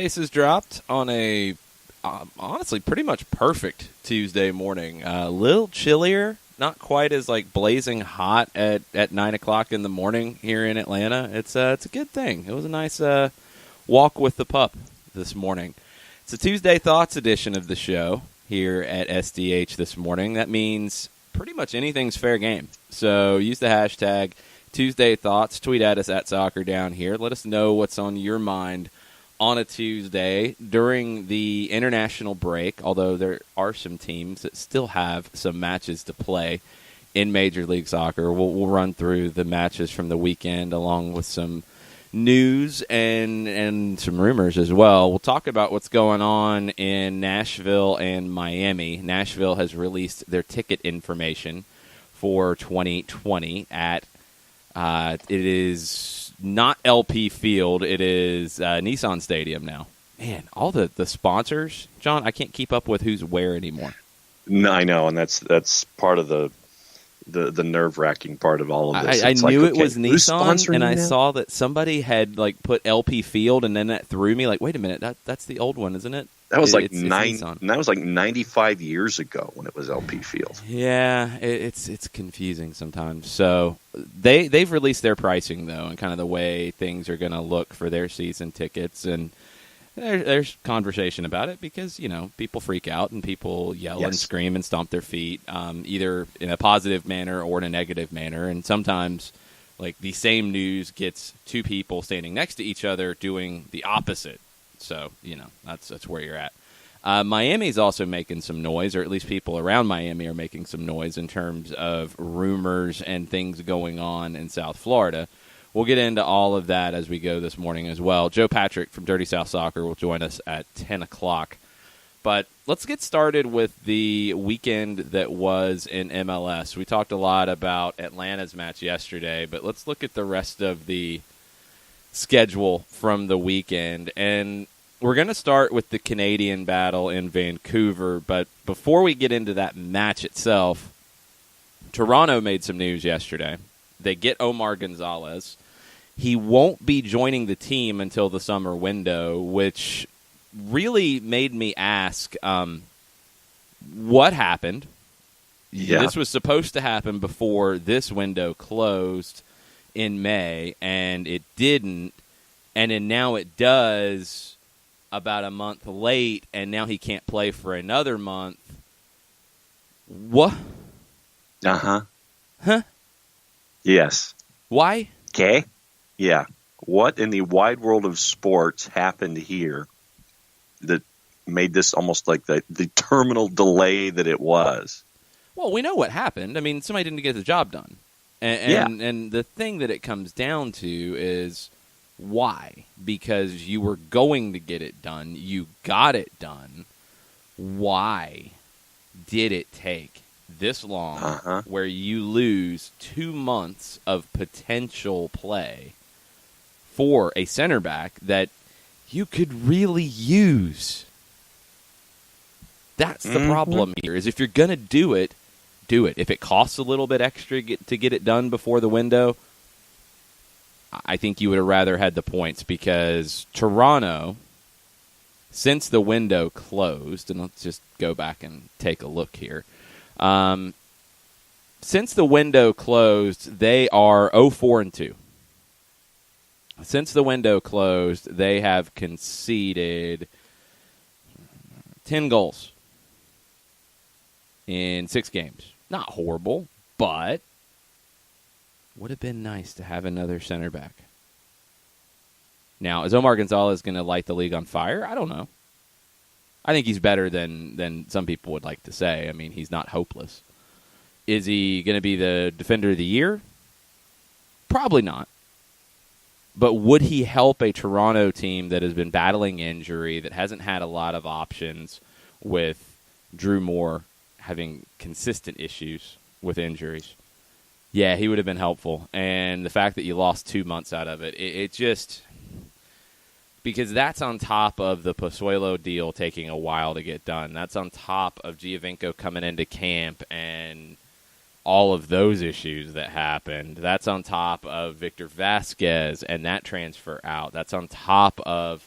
bases dropped on a honestly pretty much perfect Tuesday morning. A little chillier, not quite as like blazing hot at 9 o'clock in the morning here in Atlanta. It's a good thing. It was a nice walk with the pup this morning. It's a Tuesday Thoughts edition of the show here at SDH this morning. That means pretty much anything's fair game. So use the hashtag Tuesday Thoughts. Tweet at us at Soccer Down Here. Let us know what's on your mind on a Tuesday during the international break, although there are some teams that still have some matches to play in Major League Soccer. We'll run through the matches from the weekend along with some news and some rumors as well. We'll talk about what's going on in Nashville and Miami. Nashville has released their ticket information for 2020 at it is not LP Field. It is Nissan Stadium now. Man, all the sponsors, John, I can't keep up with who's where anymore. No, I know, and that's part of the nerve-wracking part of all of this. I knew it was Nissan, and I saw that somebody had like put LP Field, and then that threw me. Like, wait a minute, that's the old one, isn't it? That was it's 95 years ago when it was LP Field. Yeah, it's confusing sometimes. So they've released their pricing though, and kind of the way things are going to look for their season tickets, and there's conversation about it because people freak out and people yell and scream and stomp their feet, either in a positive manner or in a negative manner, and sometimes like the same news gets two people standing next to each other doing the opposite. So, that's where you're at. Miami's also making some noise, or at least people around Miami are making some noise in terms of rumors and things going on in South Florida. We'll get into all of that as we go this morning as well. Joe Patrick from Dirty South Soccer will join us at 10 o'clock. But let's get started with the weekend that was in MLS. We talked a lot about Atlanta's match yesterday, but let's look at the rest of the schedule from the weekend, and we're going to start with the Canadian battle in Vancouver. But before we get into that match itself, Toronto made some news yesterday. They get Omar Gonzalez. He won't be joining the team until the summer window, which really made me ask what happened. This was supposed to happen before this window closed in May, and it didn't, and then now it does about a month late, and now he can't play for another month. What? Uh-huh. Huh? Yes. Why? Okay. Yeah. What in the wide world of sports happened here that made this almost like the terminal delay that it was? Well, we know what happened. I mean, somebody didn't get the job done. And the thing that it comes down to is why? Because you were going to get it done. You got it done. Why did it take this long where you lose 2 months of potential play for a center back that you could really use? That's the problem here, is if you're going to do it, do it. If it costs a little bit extra to get it done before the window, I think you would have rather had the points, because Toronto, since the window closed, and let's just go back and take a look here. Since the window closed, they are 0-4-2. Since the window closed, they have conceded 10 goals in 6 games. Not horrible, but would have been nice to have another center back. Now, is Omar Gonzalez going to light the league on fire? I don't know. I think he's better than some people would like to say. I mean, he's not hopeless. Is he going to be the defender of the year? Probably not. But would he help a Toronto team that has been battling injury, that hasn't had a lot of options, with Drew Moore having consistent issues with injuries? Yeah, he would have been helpful. And the fact that you lost 2 months out of it just... Because that's on top of the Pozuelo deal taking a while to get done. That's on top of Giovinco coming into camp and all of those issues that happened. That's on top of Victor Vasquez and that transfer out. That's on top of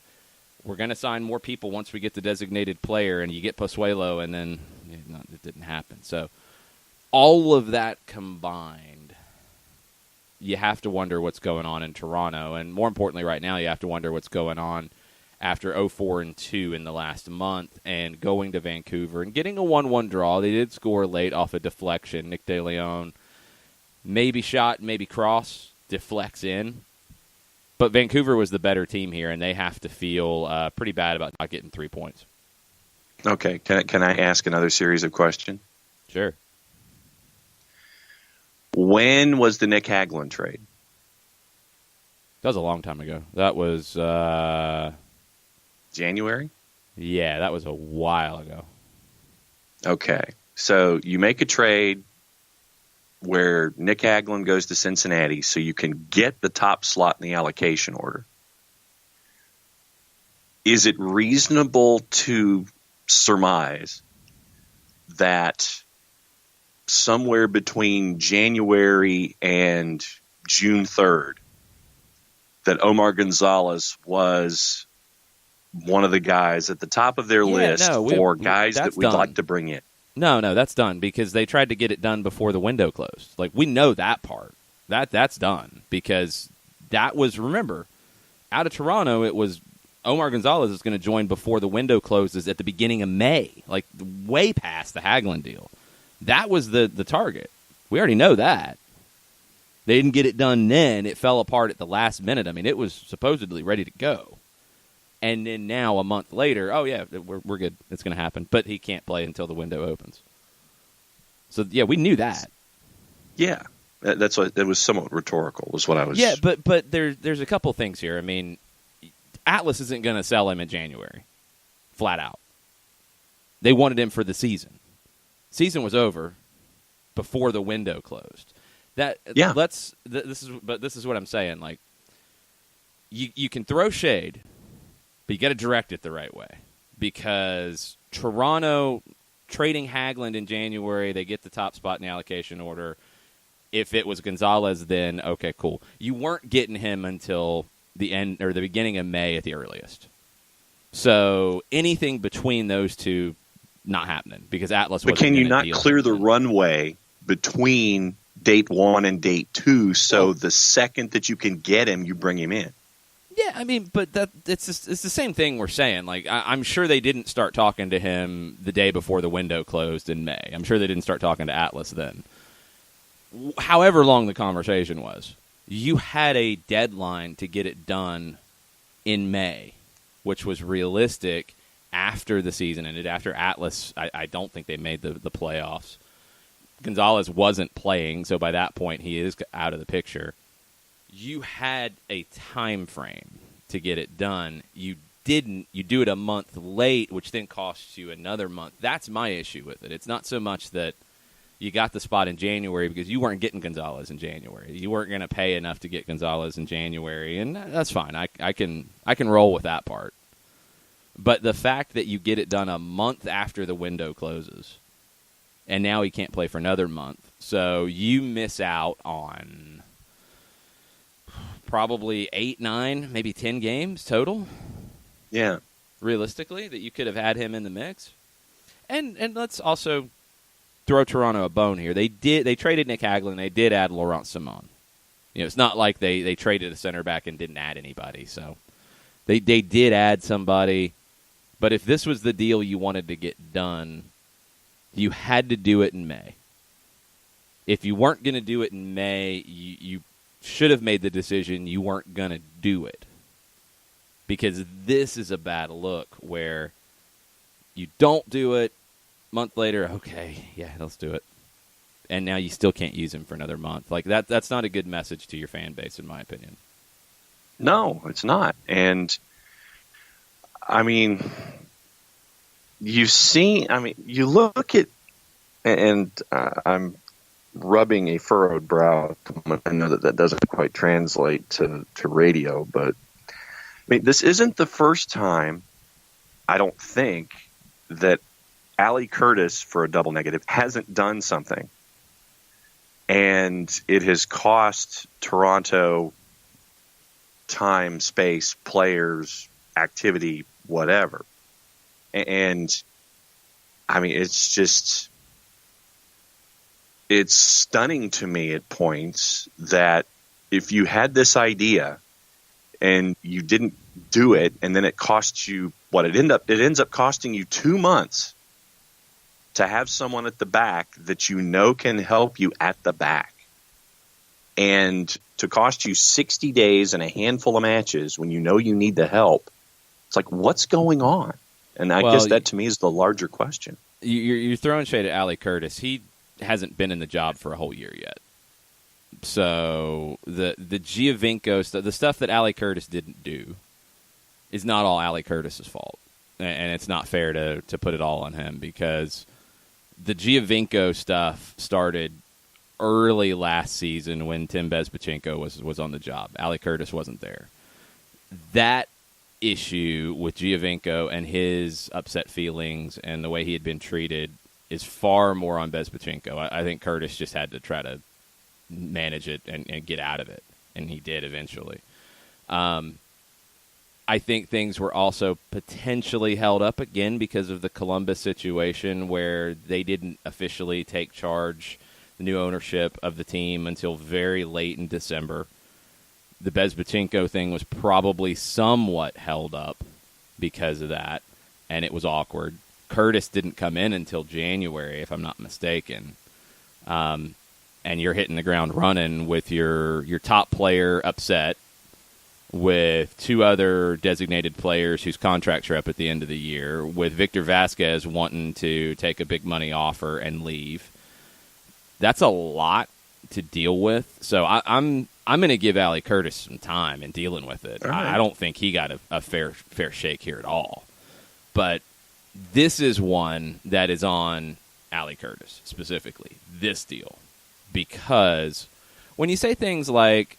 we're going to sign more people once we get the designated player, and you get Pozuelo, and then it didn't happen. So all of that combined, you have to wonder what's going on in Toronto, and more importantly right now, you have to wonder what's going on after 0-4-2 in the last month and going to Vancouver and getting a 1-1 draw. They did score late off a deflection. Nick DeLeon maybe shot, maybe cross, deflects in. But Vancouver was the better team here, and they have to feel pretty bad about not getting 3 points. Okay, can I ask another series of questions? Sure. When was the Nick Hagelin trade? That was a long time ago. That was January? Yeah, that was a while ago. Okay, so you make a trade where Nick Hagelin goes to Cincinnati so you can get the top slot in the allocation order. Is it reasonable to surmise that somewhere between January and June 3rd that Omar Gonzalez was one of the guys at the top of their list for guys that we'd like to bring in? No, that's done because they tried to get it done before the window closed. Like, we know that part. That's done because that was, remember, out of Toronto, it was Omar Gonzalez is going to join before the window closes at the beginning of May, like way past the Hagelin deal. That was the target. We already know that. They didn't get it done then. It fell apart at the last minute. I mean, it was supposedly ready to go. And then now, a month later, oh, yeah, we're good. It's going to happen. But he can't play until the window opens. So, yeah, we knew that. Yeah. That's what it was somewhat rhetorical, was what I was... Yeah, but there's a couple things here. I mean, Atlas isn't going to sell him in January, flat out. They wanted him for the season. Season was over before the window closed. This is what I'm saying. Like, you can throw shade, but you got to direct it the right way, because Toronto trading Hagelin in January, they get the top spot in the allocation order. If it was Gonzalez, then okay, cool. You weren't getting him until the end or the beginning of May at the earliest. So anything between those two, not happening because Atlas. But can you not clear the runway between date 1 and date 2? So the second that you can get him, you bring him in. Yeah, I mean, but it's the same thing we're saying. Like, I'm sure they didn't start talking to him the day before the window closed in May. I'm sure they didn't start talking to Atlas then. However long the conversation was, you had a deadline to get it done in May, which was realistic after the season ended. After Atlas, I don't think they made the playoffs. Gonzalez wasn't playing, so by that point he is out of the picture. You had a time frame to get it done. You didn't. You do it a month late, which then costs you another month. That's my issue with it. It's not so much that you got the spot in January because you weren't getting Gonzalez in January. You weren't going to pay enough to get Gonzalez in January, and that's fine. I can roll with that part. But the fact that you get it done a month after the window closes, and now he can't play for another month, so you miss out on probably 8, 9, maybe 10 games total. Yeah. Realistically, that you could have had him in the mix. And let's also throw Toronto a bone here. They traded Nick Hagelin. They did add Laurent Simon. You know, it's not like they traded a center back and didn't add anybody. So they did add somebody. But if this was the deal you wanted to get done, you had to do it in May. If you weren't going to do it in May, you should have made the decision you weren't going to do it. Because this is a bad look where you don't do it, month later, okay, yeah, let's do it. And now you still can't use him for another month. Like that's not a good message to your fan base, in my opinion. No, it's not. And I mean, you look at, and I'm rubbing a furrowed brow. I know that doesn't quite translate to radio, but I mean, this isn't the first time, I don't think, that Ali Curtis, for a double negative, hasn't done something. And it has cost Toronto time, space, players, activity, whatever. And I mean, it's stunning to me at points that if you had this idea and you didn't do it, and then it costs you it ends up costing you 2 months to have someone at the back that you know can help you at the back, and to cost you 60 days and a handful of matches when you know you need the help. It's like, what's going on? And I guess that to me is the larger question. You're throwing shade at Ali Curtis. He hasn't been in the job for a whole year yet. So the Giovinco stuff, the stuff that Ali Curtis didn't do, is not all Ali Curtis's fault. And it's not fair to put it all on him, because the Giovinco stuff started early last season when Tim Bezpachenko was on the job. Ali Curtis wasn't there. That issue with Giovinco and his upset feelings and the way he had been treated is far more on Bezpachenko. I think Curtis just had to try to manage it and get out of it, and he did eventually. I think things were also potentially held up again because of the Columbus situation, where they didn't officially take charge, the new ownership of the team, until very late in December. The Bezpachenko thing was probably somewhat held up because of that, and it was awkward. Curtis didn't come in until January, if I'm not mistaken. And you're hitting the ground running with your top player upset, with two other designated players whose contracts are up at the end of the year, with Victor Vasquez wanting to take a big money offer and leave. That's a lot to deal with. So I'm going to give Ali Curtis some time in dealing with it. Right. I don't think he got a fair shake here at all. But this is one that is on Ali Curtis specifically, this deal. Because when you say things like,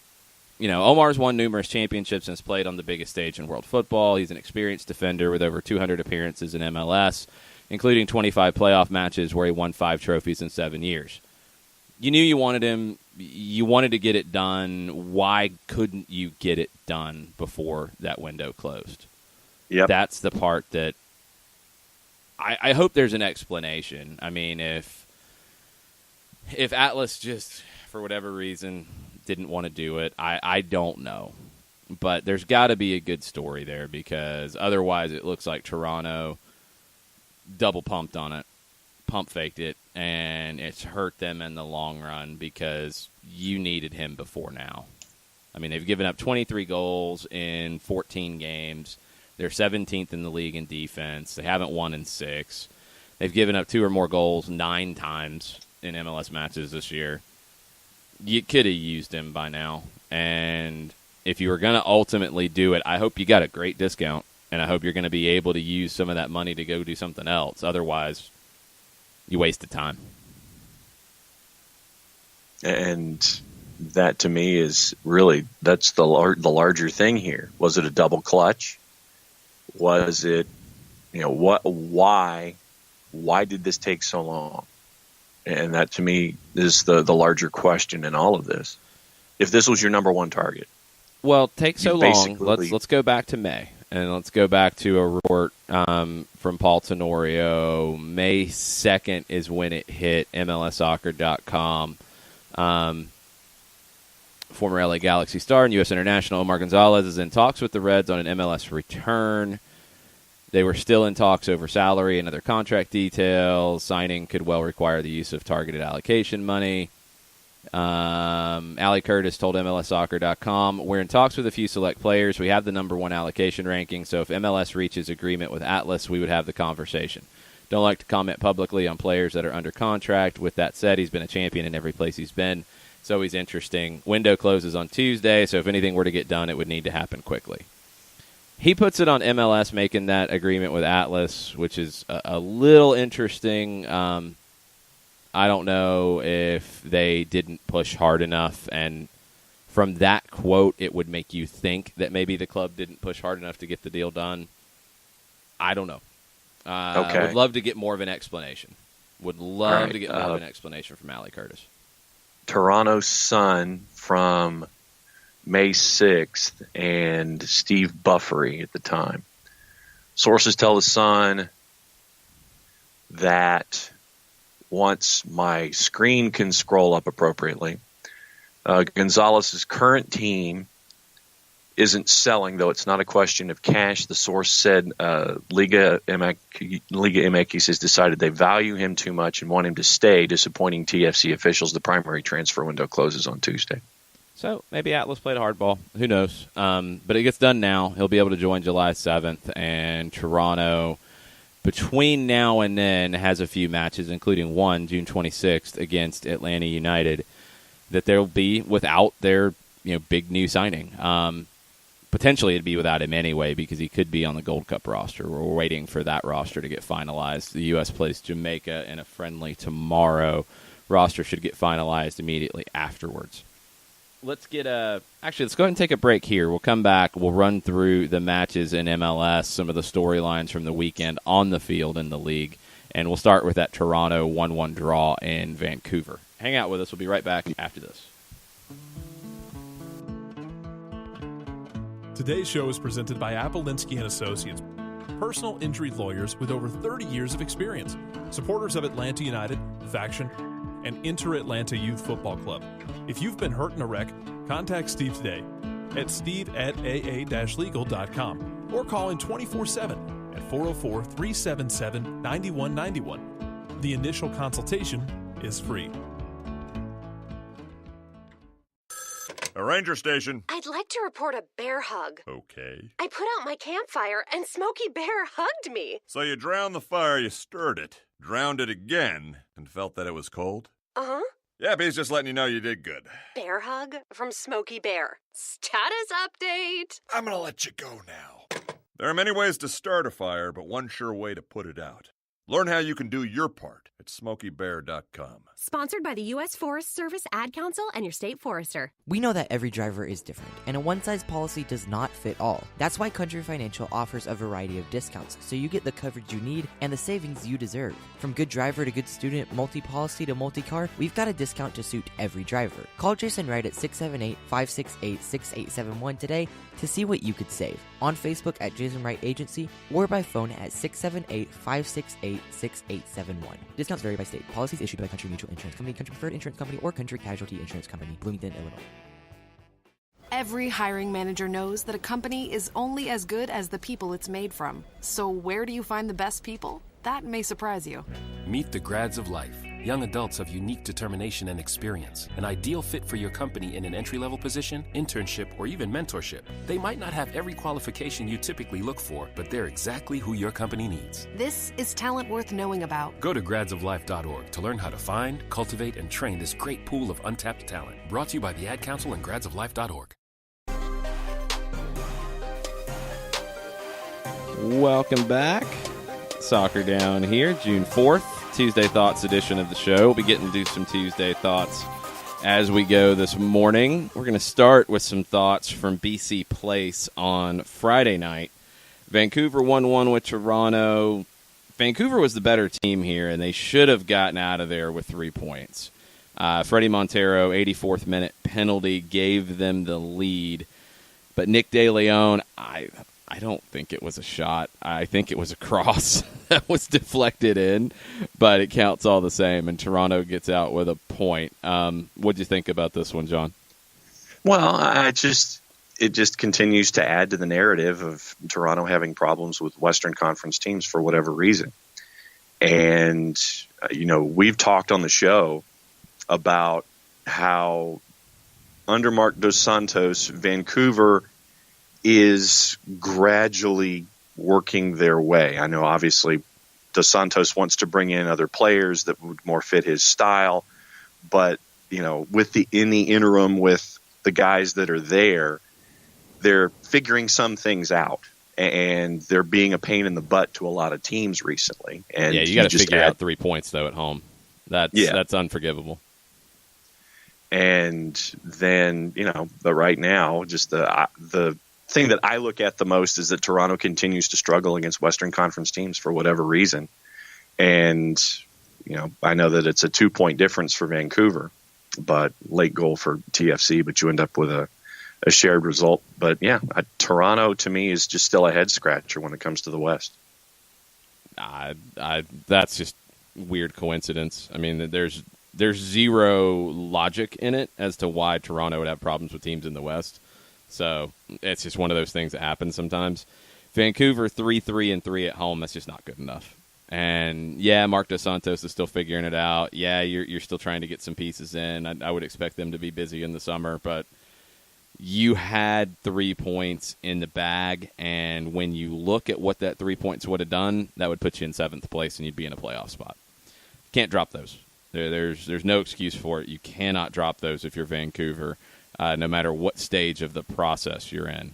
Omar's won numerous championships and has played on the biggest stage in world football. He's an experienced defender with over 200 appearances in MLS, including 25 playoff matches where he won 5 trophies in 7 years. You knew you wanted him. You wanted to get it done. Why couldn't you get it done before that window closed? Yep. That's the part that I hope there's an explanation. I mean, if Atlas just, for whatever reason, didn't want to do it, I don't know. But there's got to be a good story there, because otherwise it looks like Toronto double pumped on it, pump faked it, and it's hurt them in the long run because you needed him before now. I mean, they've given up 23 goals in 14 games. They're 17th in the league in defense. They haven't won in 6. They've given up 2 or more goals 9 times in MLS matches this year. You could have used him by now. And if you were going to ultimately do it, I hope you got a great discount, and I hope you're going to be able to use some of that money to go do something else. Otherwise, you wasted time. And that, to me, is really, that's the larger thing here. Was it a double clutch? Was it, why did this take so long? And that, to me, is the larger question in all of this. If this was your number one target. Well, take so long. Let's go back to May. And let's go back to a report from Paul Tenorio. May 2nd is when it hit MLSsoccer.com. Former LA Galaxy star and U.S. international Omar Gonzalez is in talks with the Reds on an MLS return. They were still in talks over salary and other contract details. Signing could well require the use of targeted allocation money. Ali Curtis told MLSsoccer.com, "We're in talks with a few select players. We have the number 1 allocation ranking, so if MLS reaches agreement with Atlas, we would have the conversation. Don't like to comment publicly on players that are under contract. With that said, he's been a champion in every place he's been. It's always interesting. Window closes on Tuesday, so if anything were to get done, it would need to happen quickly." He puts it on MLS making that agreement with Atlas, which is a little interesting. I don't know if they didn't push hard enough, and from that quote, it would make you think that maybe the club didn't push hard enough to get the deal done. I don't know. Okay. I would love to get more of an explanation. Would love to get more of an explanation from Ali Curtis. Toronto Sun from May 6th and Steve Buffery at the time. Sources tell the Sun that once my screen can scroll up appropriately, Gonzalez's current team isn't selling, though it's not a question of cash. The source said Liga MX has decided they value him too much and want him to stay, disappointing TFC officials. The primary transfer window closes on Tuesday. So maybe Atlas played hardball. Who knows? But it gets done now. He'll be able to join July 7th, and Toronto, between now and then, has a few matches, including one June 26th against Atlanta United, that they'll be without their big new signing. Potentially it'd be without him anyway because he could be on the Gold Cup roster. We're waiting for that roster to get finalized. The U.S. plays Jamaica in a friendly tomorrow. Roster should get finalized immediately afterwards. Let's go ahead and take a break here. We'll come back. We'll run through the matches in MLS, some of the storylines from the weekend on the field in the league, and we'll start with that Toronto 1-1 draw in Vancouver. Hang out with us. We'll be right back after this. Today's show is presented by Appolinsky & Associates, personal injury lawyers with over 30 years of experience, supporters of Atlanta United, Faction, and Inter-Atlanta Youth Football Club. If you've been hurt in a wreck, contact Steve today at steve@aa-legal.com or call in 24/7 at 404-377-9191. The initial consultation is free. A ranger station. I'd like to report a bear hug. Okay. I put out my campfire and Smokey Bear hugged me. So you drowned the fire, you stirred it, drowned it again, and felt that it was cold? Uh-huh. Yeah, he's just letting you know you did good. Bear hug from Smokey Bear. Status update. I'm gonna let you go now. There are many ways to start a fire, but one sure way to put it out. Learn how you can do your part at SmokeyBear.com. Sponsored by the U.S. Forest Service, Ad Council, and your state forester. We know that every driver is different, and a one-size policy does not fit all. That's why Country Financial offers a variety of discounts, so you get the coverage you need and the savings you deserve. From good driver to good student, multi-policy to multi-car, we've got a discount to suit every driver. Call Jason Wright at 678-568-6871 today to see what you could save. On Facebook at Jason Wright Agency or by phone at 678-568-6871. Discounts vary by state. Policies issued by Country Mutual Insurance Company, Country Preferred Insurance Company, or Country Casualty Insurance Company, Bloomington, Illinois. Every hiring manager knows that a company is only as good as the people it's made from. So where do you find the best people? That may surprise you. Meet the grads of life. Young adults of unique determination and experience. An ideal fit for your company in an entry-level position, internship, or even mentorship. They might not have every qualification you typically look for, but they're exactly who your company needs. This is talent worth knowing about. Go to gradsoflife.org to learn how to find, cultivate, and train this great pool of untapped talent. Brought to you by the Ad Council and gradsoflife.org. Welcome back. Soccer Down here, June 4th, Tuesday Thoughts edition of the show. We'll be getting to do some Tuesday Thoughts as we go this morning. We're going to start with some thoughts from BC Place on Friday night. Vancouver 1-1 with Toronto. Vancouver was the better team here, and they should have gotten out of there with 3 points. Freddie Montero, 84th minute penalty, gave them the lead. But Nick De Leon, I don't think it was a shot. I think it was a cross that was deflected in, but it counts all the same, and Toronto gets out with a point. What do you think about this one, John? Well, it just continues to add to the narrative of Toronto having problems with Western Conference teams for whatever reason. And, we've talked on the show about how under Marc Dos Santos, Vancouver is gradually working their way. I know obviously Dos Santos wants to bring in other players that would more fit his style, but in the interim with the guys that are there, they're figuring some things out, and they're being a pain in the butt to a lot of teams recently. And yeah, you got to figure out 3 points though at home. That's unforgivable. And then but right now, just the thing that I look at the most is that Toronto continues to struggle against Western Conference teams for whatever reason. And, I know that it's a 2-point difference for Vancouver, but late goal for TFC, but you end up with a a shared result. But yeah, Toronto to me is just still a head scratcher when it comes to the West. That's just weird coincidence. I mean, there's zero logic in it as to why Toronto would have problems with teams in the West. So it's just one of those things that happens sometimes. Vancouver 3-3-3 at home. That's just not good enough. And yeah, Mark Dos Santos is still figuring it out. Yeah, you're still trying to get some pieces in. I would expect them to be busy in the summer, but you had 3 points in the bag, and when you look at what that 3 points would have done, that would put you in 7th place, and you'd be in a playoff spot. Can't drop those. There's no excuse for it. You cannot drop those if you're Vancouver, no matter what stage of the process you're in.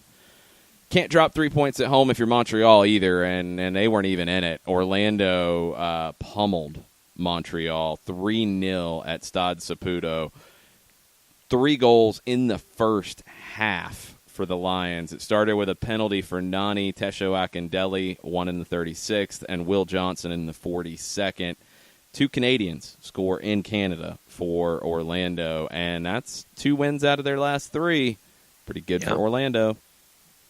Can't drop 3 points at home if you're Montreal either, and they weren't even in it. Orlando pummeled Montreal 3-0 at Stade Saputo. 3 goals in the first half for the Lions. It started with a penalty for Nani Tesho Akindele, one in the 36th, and Will Johnson in the 42nd. 2 Canadians score in Canada for Orlando, and that's 2 wins out of their last 3. Pretty good for Orlando.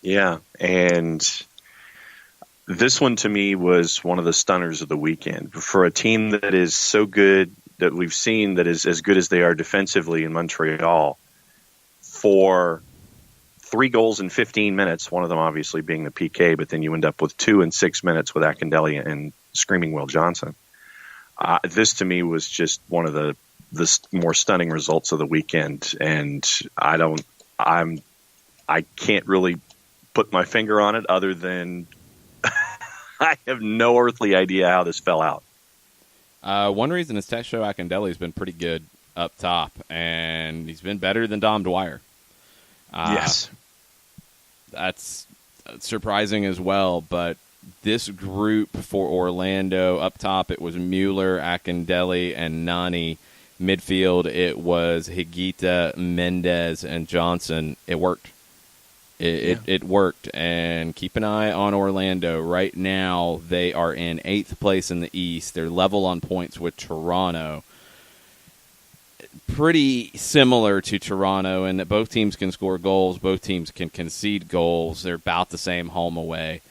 Yeah, and this one to me was one of the stunners of the weekend. For a team that is so good, that we've seen that is as good as they are defensively in Montreal, for 3 goals in 15 minutes, one of them obviously being the PK, but then you end up with 2 in 6 minutes with Akindele and screaming Will Johnson. This to me was just one of the more stunning results of the weekend, and I can't really put my finger on it other than I have no earthly idea how this fell out. One reason is Tesho Akindele has been pretty good up top, and he's been better than Dom Dwyer. Yes. That's surprising as well, but this group for Orlando, up top it was Mueller, Akindele, and Nani. Midfield it was Higuita, Mendez, and Johnson. It worked. It worked, and keep an eye on Orlando. Right now, they are in 8th place in the East. They're level on points with Toronto. Pretty similar to Toronto in that both teams can score goals, both teams can concede goals. They're about the same home away.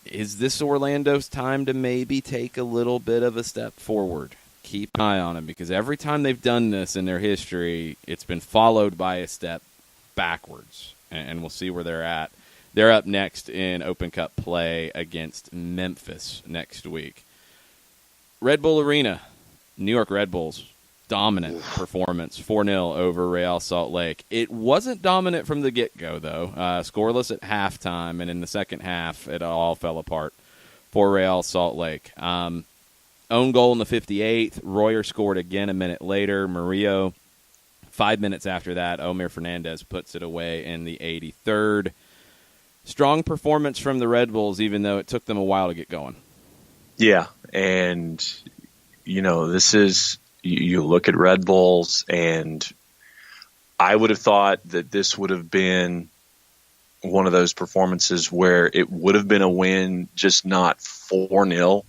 Is this Orlando's time to maybe take a little bit of a step forward? Keep an eye on them, because every time they've done this in their history, it's been followed by a step backwards. And we'll see where they're at. They're up next in Open Cup play against Memphis next week. Red Bull Arena, New York Red Bulls, dominant performance, 4-0 over Real Salt Lake. It wasn't dominant from the get-go, though. Scoreless at halftime, and in the second half, it all fell apart for Real Salt Lake. Own goal in the 58th. Royer scored again a minute later. Murillo, 5 minutes after that, Omir Fernandez puts it away in the 83rd. Strong performance from the Red Bulls, even though it took them a while to get going. Yeah, and, this is, you look at Red Bulls, and I would have thought that this would have been one of those performances where it would have been a win, just not 4-0.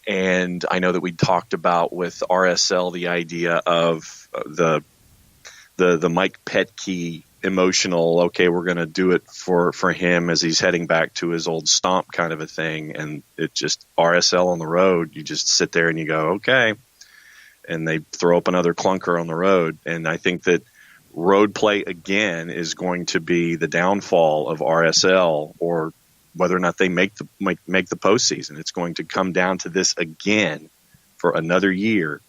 And I know that we talked about with RSL the idea of the Mike Petke emotional, okay, we're going to do it for him as he's heading back to his old stomp kind of a thing. And it just, RSL on the road, you just sit there and you go, okay. And they throw up another clunker on the road. And I think that road play again is going to be the downfall of RSL, or whether or not they make the postseason. It's going to come down to this again for another year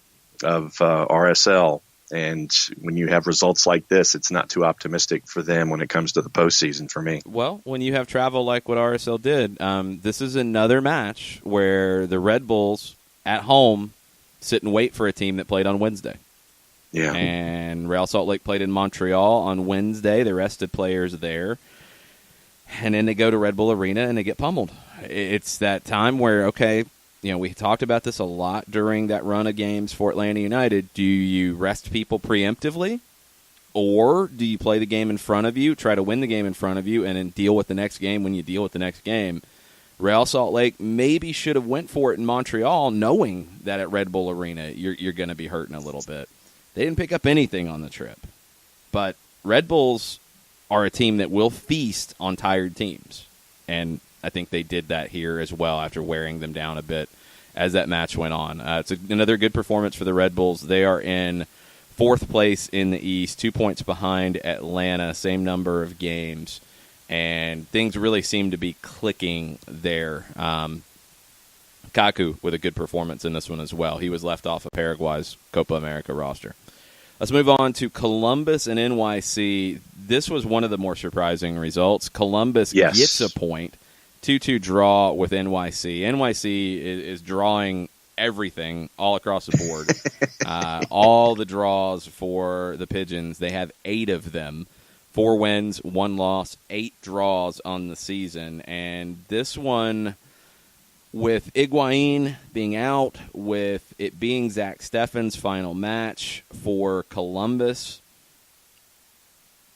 of RSL. And when you have results like this, it's not too optimistic for them when it comes to the postseason for me. Well, when you have travel like what RSL did, this is another match where the Red Bulls at home sit and wait for a team that played on Wednesday. Yeah. And Real Salt Lake played in Montreal on Wednesday. They rested players there. And then they go to Red Bull Arena and they get pummeled. It's that time where, okay, we talked about this a lot during that run of games for Atlanta United. Do you rest people preemptively, or do you play the game in front of you, try to win the game in front of you, and then deal with the next game when you deal with the next game? Real Salt Lake maybe should have went for it in Montreal, knowing that at Red Bull Arena you're going to be hurting a little bit. They didn't pick up anything on the trip. But Red Bulls are a team that will feast on tired teams. And I think they did that here as well after wearing them down a bit as that match went on. It's another good performance for the Red Bulls. They are in 4th place in the East, 2 points behind Atlanta, same number of games. And things really seem to be clicking there. Kaku with a good performance in this one as well. He was left off of Paraguay's Copa America roster. Let's move on to Columbus and NYC. This was one of the more surprising results. Columbus gets a point. 2-2 draw with NYC. NYC is drawing everything all across the board. All the draws for the Pigeons. They have 8 of them. 4 wins, 1 loss, 8 draws on the season. And this one, with Higuain being out, with it being Zach Steffen's final match for Columbus,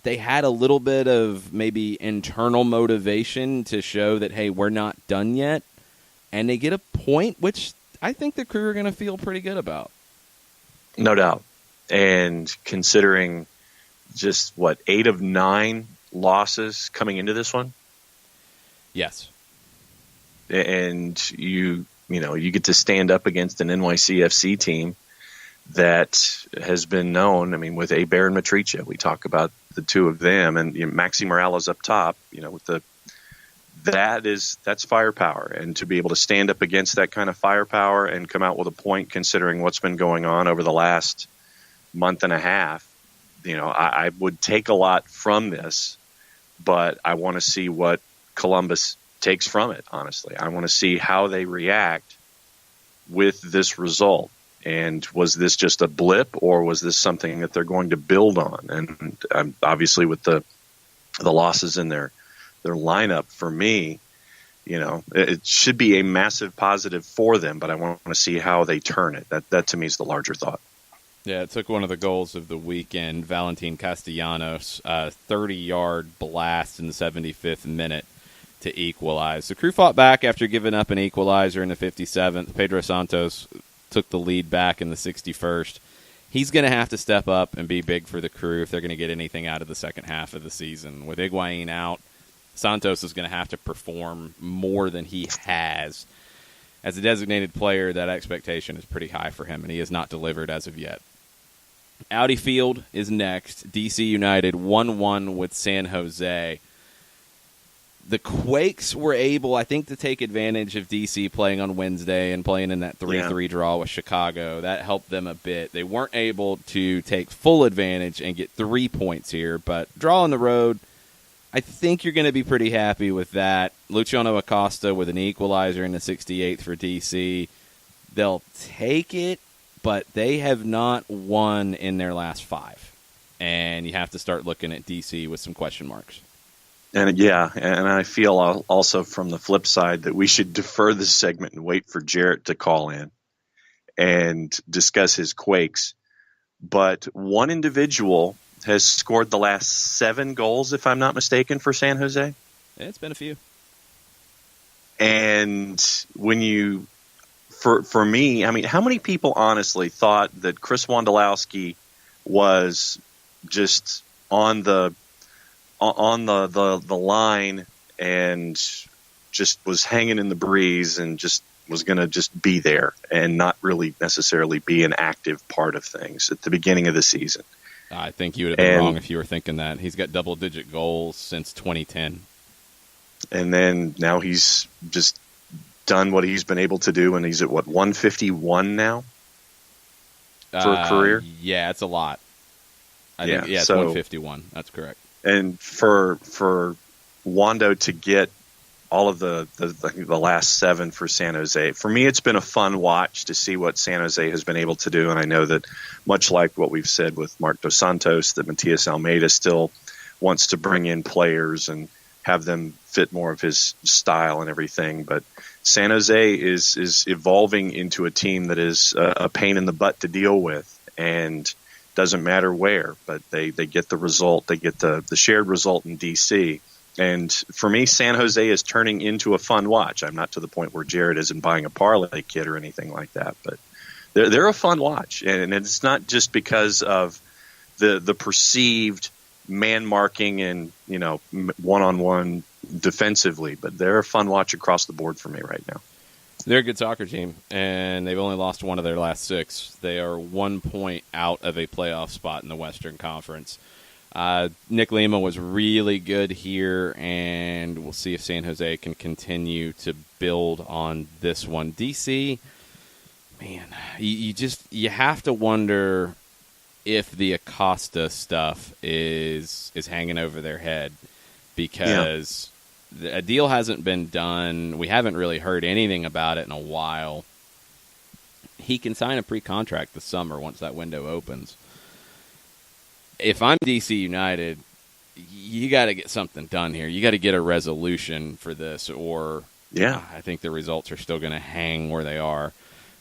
they had a little bit of maybe internal motivation to show that, hey, we're not done yet. And they get a point, which I think the crew are going to feel pretty good about. No doubt. And considering just, 8 of 9 losses coming into this one? Yes. And you get to stand up against an NYCFC team that has been known, with Abear and Matricia. We talk about the two of them, and Maxi Morales up top, with that's firepower. And to be able to stand up against that kind of firepower and come out with a point, considering what's been going on over the last month and a half, I would take a lot from this, but I want to see what Columbus takes from it, honestly. I want to see how they react with this result. And was this just a blip, or was this something that they're going to build on? And obviously with the losses in their lineup, for me, it should be a massive positive for them, but I want to see how they turn it. That to me is the larger thought. Yeah, it took one of the goals of the weekend, Valentin Castellanos, 30-yard blast in the 75th minute to equalize. The crew fought back after giving up an equalizer in the 57th. Pedro Santos took the lead back in the 61st. He's going to have to step up and be big for the crew if they're going to get anything out of the second half of the season. With Higuain out, Santos is going to have to perform more than he has. As a designated player, that expectation is pretty high for him, and he has not delivered as of yet. Audi Field is next. DC United 1-1 with San Jose. The Quakes were able, I think, to take advantage of DC playing on Wednesday and playing in that 3-3 draw with Chicago. That helped them a bit. They weren't able to take full advantage and get 3 points here, but draw on the road, I think you're going to be pretty happy with that. Luciano Acosta with an equalizer in the 68th for DC. They'll take it, but they have not won in their last 5. And you have to start looking at DC with some question marks. And and I feel also from the flip side that we should defer this segment and wait for Jarrett to call in and discuss his Quakes. But one individual has scored the last 7 goals, if I'm not mistaken, for San Jose. Yeah, it's been a few. And when for me, how many people honestly thought that Chris Wondolowski was just on the line and just was hanging in the breeze and just was going to just be there and not really necessarily be an active part of things at the beginning of the season? I think you would have been wrong if you were thinking that. He's got double-digit goals since 2010. And then now he's just done what he's been able to do, and he's at, 151 now for a career? Yeah, it's a lot. I think it's 151. That's correct. And for Wando to get all of the last 7 for San Jose, for me, it's been a fun watch to see what San Jose has been able to do. And I know that much like what we've said with Marc Dos Santos, that Matias Almeida still wants to bring in players and have them fit more of his style and everything. But San Jose is evolving into a team that is a pain in the butt to deal with. And doesn't matter where, but they get the result. They get the shared result in DC. And for me, San Jose is turning into a fun watch. I'm not to the point where Jared isn't buying a parlay kit or anything like that, but they're a fun watch. And it's not just because of the perceived man marking and, one-on-one defensively, but they're a fun watch across the board for me right now. They're a good soccer team, and they've only lost one of their last 6. They are 1 point out of a playoff spot in the Western Conference. Nick Lima was really good here, and we'll see if San Jose can continue to build on this one. DC, man, you have to wonder if the Acosta stuff is hanging over their head, because a deal hasn't been done. We haven't really heard anything about it in a while. He can sign a pre-contract this summer once that window opens. If I'm DC United, you got to get something done here. You got to get a resolution for this, or I think the results are still going to hang where they are.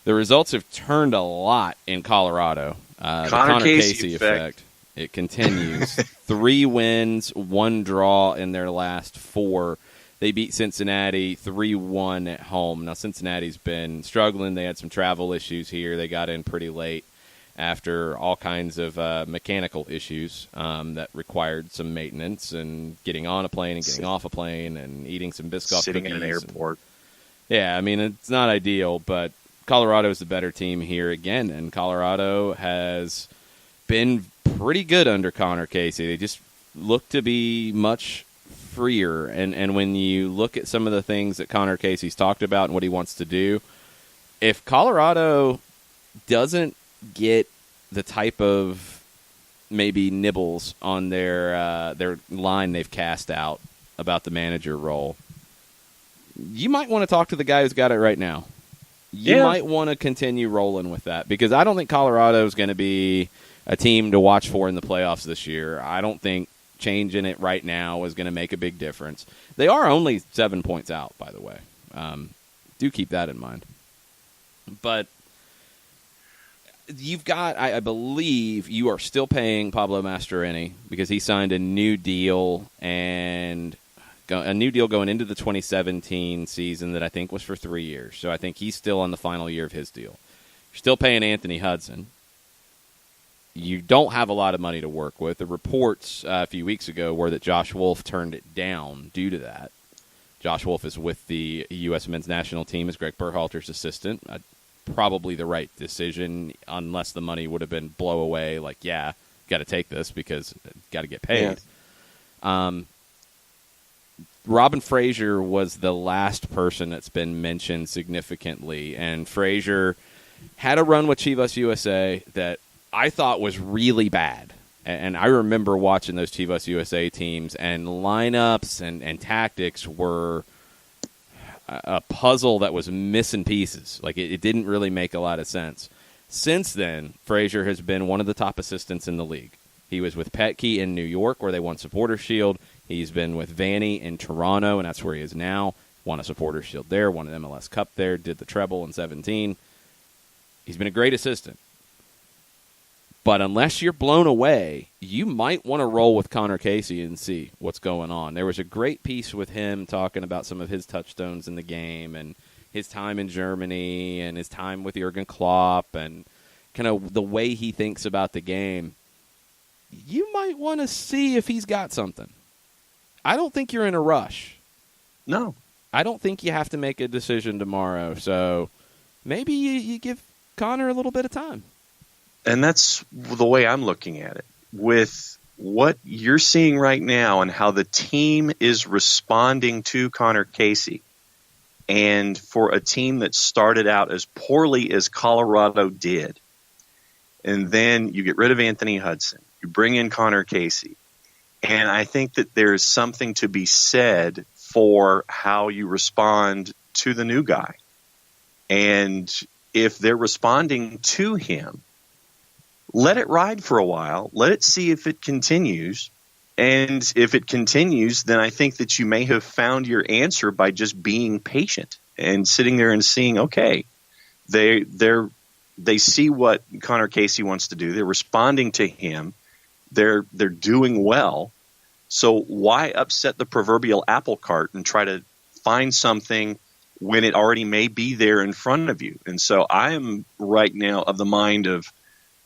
The results have turned a lot in Colorado. The Connor Casey effect. It continues. 3 wins, 1 draw in their last 4. They beat Cincinnati 3-1 at home. Now, Cincinnati's been struggling. They had some travel issues here. They got in pretty late after all kinds of mechanical issues that required some maintenance and getting on a plane and getting off a plane and eating some Biscoff sitting cookies. in an airport. I mean, it's not ideal, but Colorado is the better team here again, and Colorado has been pretty good under Connor Casey. They just look to be much freer, and when you look at some of the things that Connor Casey's talked about and what he wants to do, if Colorado doesn't get the type of maybe nibbles on their line they've cast out about the manager role, you might want to talk to the guy who's got it right now. You might want to continue rolling with that, because I don't think Colorado is going to be a team to watch for in the playoffs this year. I don't think changing it right now is going to make a big difference. They are only 7 points out, by the way. Do keep that in mind. But you've got, I believe, you are still paying Pablo Mastroeni because he signed a new deal going into the 2017 season that I think was for 3 years. So I think he's still on the final year of his deal. You're still paying Anthony Hudson. You don't have a lot of money to work with. The reports a few weeks ago were that Josh Wolf turned it down due to that. Josh Wolf is with the U.S. men's national team as Greg Berhalter's assistant. Probably the right decision, unless the money would have been blow away, like, got to take this because got to get paid. Yeah. Robin Fraser was the last person that's been mentioned significantly, and Fraser had a run with Chivas USA that I thought was really bad. And I remember watching those Chivas USA teams, and lineups and tactics were a puzzle that was missing pieces. Like, it didn't really make a lot of sense. Since then, Frazier has been one of the top assistants in the league. He was with Petke in New York, where they won Supporters' Shield. He's been with Vanny in Toronto, and that's where he is now. Won a Supporters' Shield there, won an MLS Cup there, did the treble in 2017. He's been a great assistant. But unless you're blown away, you might want to roll with Connor Casey and see what's going on. There was a great piece with him talking about some of his touchstones in the game and his time in Germany and his time with Jurgen Klopp and kind of the way he thinks about the game. You might want to see if he's got something. I don't think you're in a rush. No. I don't think you have to make a decision tomorrow. So maybe you give Connor a little bit of time. And that's the way I'm looking at it. With what you're seeing right now and how the team is responding to Connor Casey, and for a team that started out as poorly as Colorado did, and then you get rid of Anthony Hudson, you bring in Connor Casey, and I think that there's something to be said for how you respond to the new guy. And if they're responding to him, let it ride for a while. Let it see if it continues. And if it continues, then I think that you may have found your answer by just being patient and sitting there and seeing, okay, they see what Connor Casey wants to do. They're responding to him. They're doing well. So why upset the proverbial apple cart and try to find something when it already may be there in front of you? And so I am right now of the mind of,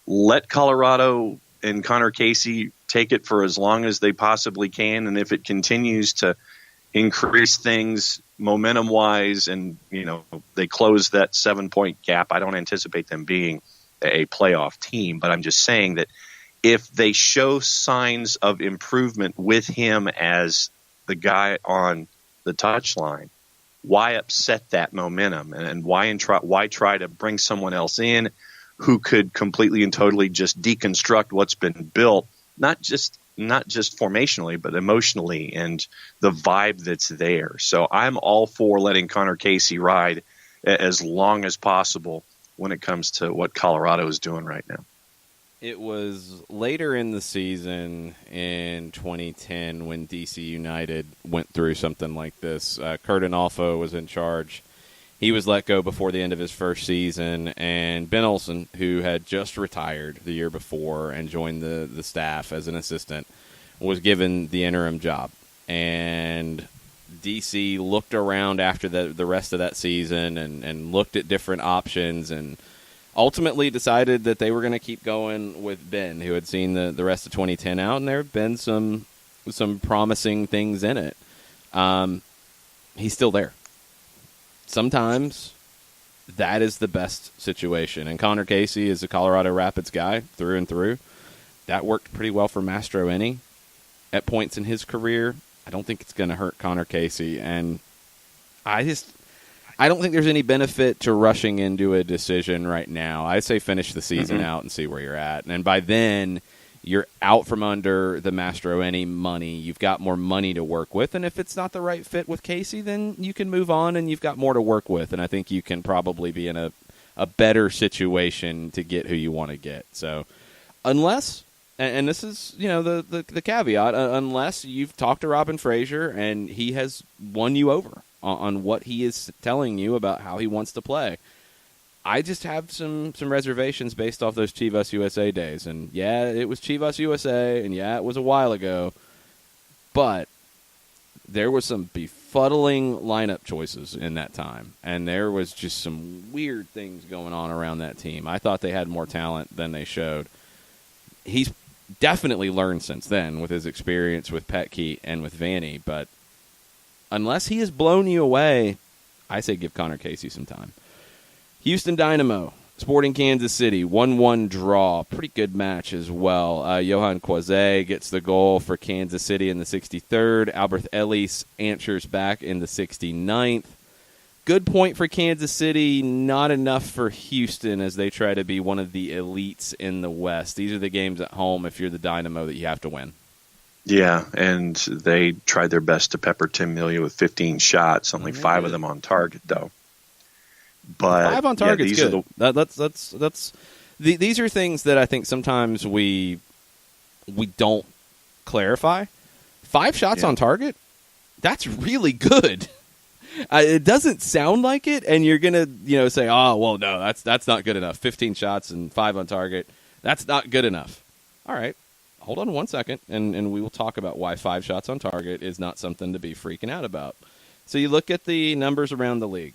let Colorado and Connor Casey take it for as long as they possibly can. And if it continues to increase things momentum wise and, they close that 7-point gap, I don't anticipate them being a playoff team. But I'm just saying that if they show signs of improvement with him as the guy on the touchline, why upset that momentum, and why try to bring someone else in who could completely and totally just deconstruct what's been built, not just formationally, but emotionally, and the vibe that's there. So I'm all for letting Connor Casey ride as long as possible when it comes to what Colorado is doing right now. It was later in the season in 2010 when DC United went through something like this. Kurt Analfo was in charge. He was let go before the end of his first season, and Ben Olsen, who had just retired the year before and joined the staff as an assistant, was given the interim job. And DC looked around after the rest of that season and looked at different options and ultimately decided that they were going to keep going with Ben, who had seen the rest of 2010 out, and there have been some promising things in it. He's still there. Sometimes that is the best situation. And Connor Casey is a Colorado Rapids guy through and through. That worked pretty well for Mastroeni at points in his career. I don't think it's going to hurt Connor Casey. And I don't think there's any benefit to rushing into a decision right now. I say finish the season out and see where you're at. And by then, you're out from under the Mastroeni money. You've got more money to work with. And if it's not the right fit with Casey, then you can move on and you've got more to work with. And I think you can probably be in a better situation to get who you want to get. So unless, and this is, the caveat, unless you've talked to Robin Fraser and he has won you over on what he is telling you about how he wants to play. I just have some reservations based off those Chivas USA days. And, yeah, it was Chivas USA, and, yeah, it was a while ago. But there was some befuddling lineup choices in that time, and there was just some weird things going on around that team. I thought they had more talent than they showed. He's definitely learned since then with his experience with Petke and with Vanny, but unless he has blown you away, I say give Connor Casey some time. Houston Dynamo, Sporting Kansas City, 1-1 draw. Pretty good match as well. Johan Quazé gets the goal for Kansas City in the 63rd. Albert Ellis answers back in the 69th. Good point for Kansas City, not enough for Houston as they try to be one of the elites in the West. These are the games at home, if you're the Dynamo, that you have to win. Yeah, and they tried their best to pepper Tim Melia with 15 shots, only 5 of them on target, though. But 5 on target's good. These are things that I think sometimes we don't clarify. 5 shots on target, that's really good. It doesn't sound like it, and you're gonna say, oh well, no, that's not good enough. 15 shots and 5 on target, that's not good enough. All right, hold on 1 second, and we will talk about why 5 shots on target is not something to be freaking out about. So you look at the numbers around the league.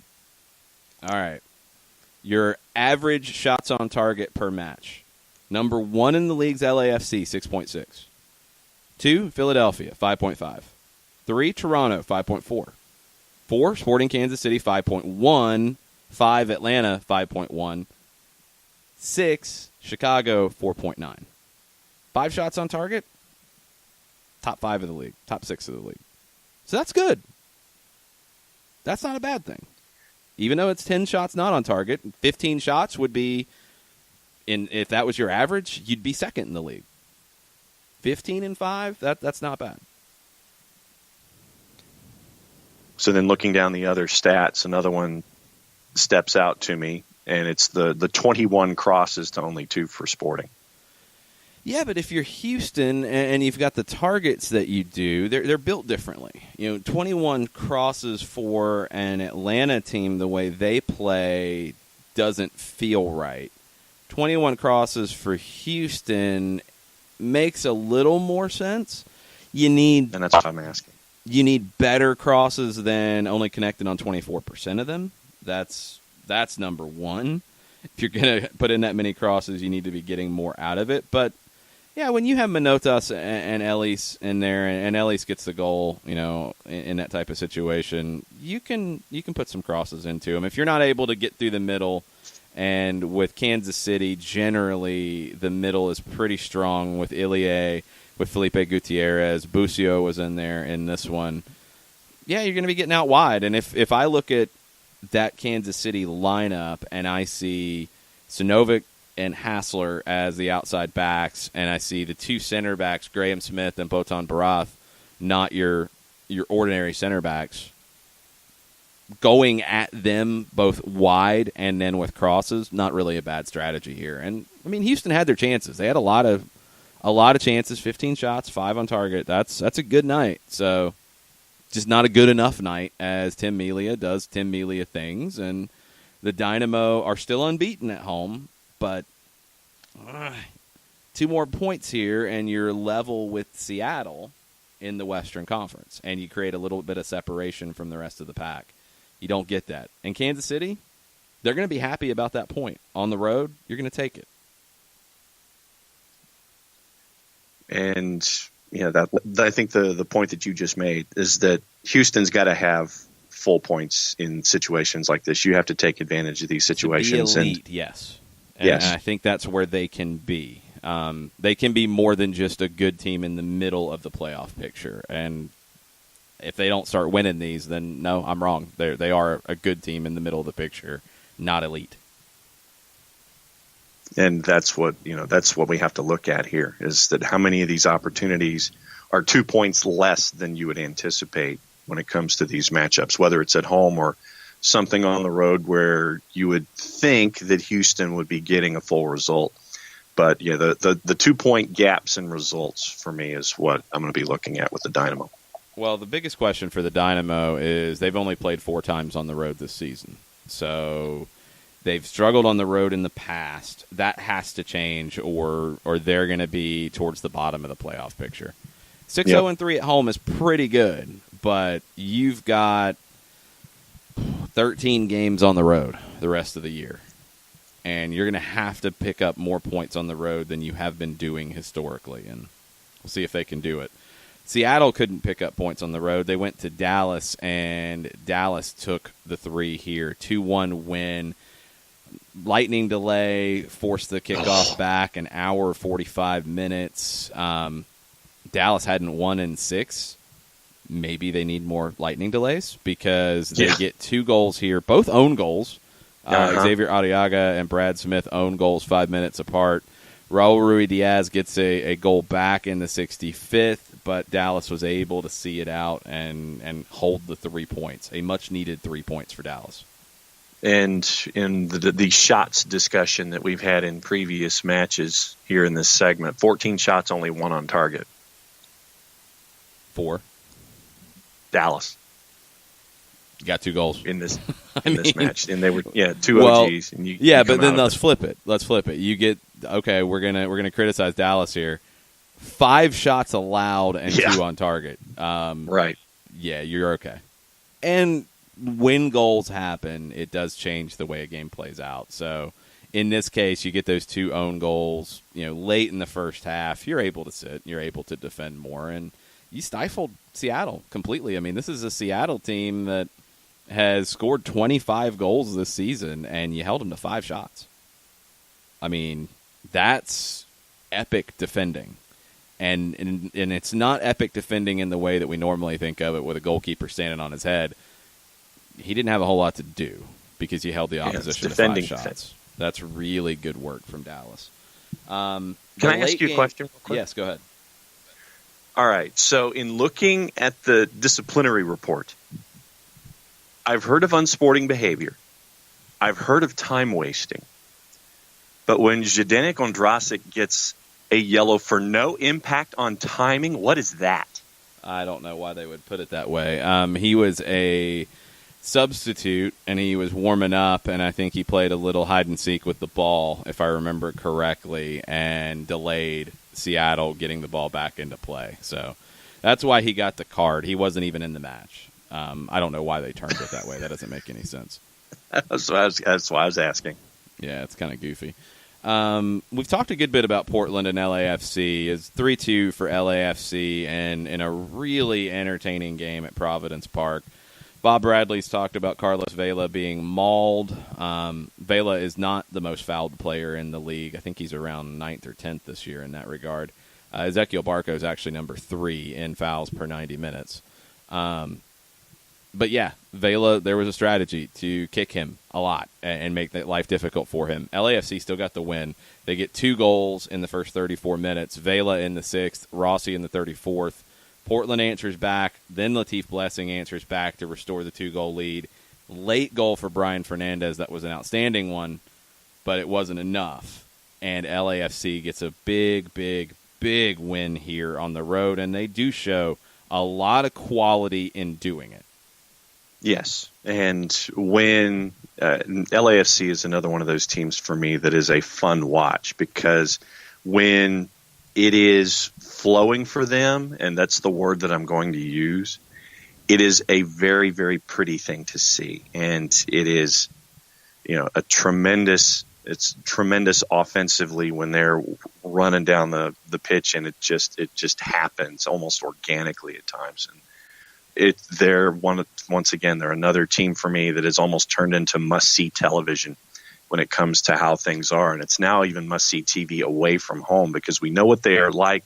All right. Your average shots on target per match. Number 1 in the league's LAFC, 6.6. 2, Philadelphia, 5.5. 3, Toronto, 5.4. 4, Sporting Kansas City, 5.1. 5, Atlanta, 5.1. 6, Chicago, 4.9. 5 shots on target, top 5 of the league, top 6 of the league. So that's good. That's not a bad thing. Even though it's 10 shots not on target, 15 shots would be, if that was your average, you'd be second in the league. 15 and 5, that's not bad. So then looking down the other stats, another one steps out to me, and it's the 21 crosses to only 2 for Sporting. Yeah, but if you're Houston and you've got the targets that you do, they're built differently. 21 crosses for an Atlanta team, the way they play, doesn't feel right. 21 crosses for Houston makes a little more sense. And that's what I'm asking. You need better crosses than only connected on 24% of them. That's number 1. If you're going to put in that many crosses, you need to be getting more out of it. But Yeah, when you have Manotas and Ellis in there, and Ellis gets the goal, in that type of situation, you can put some crosses into him. If you're not able to get through the middle, and with Kansas City, generally the middle is pretty strong with Ilie, with Felipe Gutierrez. Busio was in there in this one. Yeah, you're going to be getting out wide. And if I look at that Kansas City lineup and I see Sinovic and Hassler as the outside backs, and I see the two center backs, Graham Smith and Botan Barath, not your ordinary center backs, going at them both wide and then with crosses, not really a bad strategy here. And I mean, Houston had their chances. They had a lot of chances, 15 shots, 5 on target. That's a good night. So just not a good enough night, as Tim Melia does Tim Melia things. And the Dynamo are still unbeaten at home, but 2 more points here, and you're level with Seattle in the Western Conference, and you create a little bit of separation from the rest of the pack. You don't get that. And Kansas City, they're going to be happy about that point. On the road, you're going to take it. And I think the point that you just made is that Houston's got to have full points in situations like this. You have to take advantage of these situations. To be elite, yes. And I think that's where they can be. They can be more than just a good team in the middle of the playoff picture. And if they don't start winning these, then no, I'm wrong. They are a good team in the middle of the picture, not elite. And that's what we have to look at here, is that how many of these opportunities are 2 points less than you would anticipate when it comes to these matchups, whether it's at home or something on the road where you would think that Houston would be getting a full result. But yeah, the 2 point gaps in results for me is what I'm going to be looking at with the Dynamo. Well, the biggest question for the Dynamo is they've only played 4 times on the road this season. So they've struggled on the road in the past. That has to change, or they're going to be towards the bottom of the playoff picture. 6-0-3 at home is pretty good, but you've got 13 games on the road the rest of the year. And you're going to have to pick up more points on the road than you have been doing historically. And we'll see if they can do it. Seattle couldn't pick up points on the road. They went to Dallas, and Dallas took the 3 here. 2-1 win. Lightning delay forced the kickoff back an hour, 45 minutes. Dallas hadn't won in 6. Maybe they need more lightning delays because they get 2 goals here, both own goals. Xavier Arriaga and Brad Smith own goals 5 minutes apart. Raul Ruidiaz gets a goal back in the 65th, but Dallas was able to see it out and hold the 3 points, a much-needed 3 points for Dallas. And in the shots discussion that we've had in previous matches here in this segment, 14 shots, only 1 on target. 4. Dallas. You got 2 goals in this this match, and they were 2 OGs. And but then let's flip it. Let's flip it. You get we're gonna criticize Dallas here. 5 shots allowed and 2 on target. Right. Yeah, you're okay. And when goals happen, it does change the way a game plays out. So in this case, you get those 2 own goals. Late in the first half, you're able to sit. You're able to defend more, and you stifled Seattle completely. I mean, this is a Seattle team that has scored 25 goals this season, and you held them to 5 shots. I mean, that's epic defending. And it's not epic defending in the way that we normally think of it, with a goalkeeper standing on his head. He didn't have a whole lot to do because you held the opposition to 5 shots. That's really good work from Dallas. Can I ask you a question real quick? Yes, go ahead. All right. So in looking at the disciplinary report, I've heard of unsporting behavior. I've heard of time wasting. But when Zdeněk Ondrasik gets a yellow for no impact on timing, what is that? I don't know why they would put it that way. He was a substitute, and he was warming up, and I think he played a little hide-and-seek with the ball, if I remember correctly, and delayed Seattle getting the ball back into play. So that's why he got the card. He wasn't even in the match. I don't know why they turned it that way. That doesn't make any sense. That's why I was asking. Yeah, it's kind of goofy. We've talked a good bit about Portland and LAFC. It's 3-2 for LAFC, and in a really entertaining game at Providence Park. Bob Bradley's talked about Carlos Vela being mauled. Vela is not the most fouled player in the league. I think he's around 9th or 10th this year in that regard. Ezequiel Barco is actually number 3 in fouls per 90 minutes. But yeah, Vela, there was a strategy to kick him a lot and make that life difficult for him. LAFC still got the win. They get 2 goals in the first 34 minutes. Vela in the 6th, Rossi in the 34th. Portland answers back. Then Latif Blessing answers back to restore the 2-goal lead. Late goal for Brian Fernandez. That was an outstanding one, but it wasn't enough. And LAFC gets a big, big, big win here on the road, and they do show a lot of quality in doing it. Yes, and when LAFC is another one of those teams for me that is a fun watch, because when it is flowing for them, and that's the word that I'm going to use, it is a very, very pretty thing to see. And it is, a tremendous offensively when they're running down the pitch, and it just happens almost organically at times. And they're once again, they're another team for me that has almost turned into must-see television when it comes to how things are. And it's now even must-see TV away from home, because we know what they are like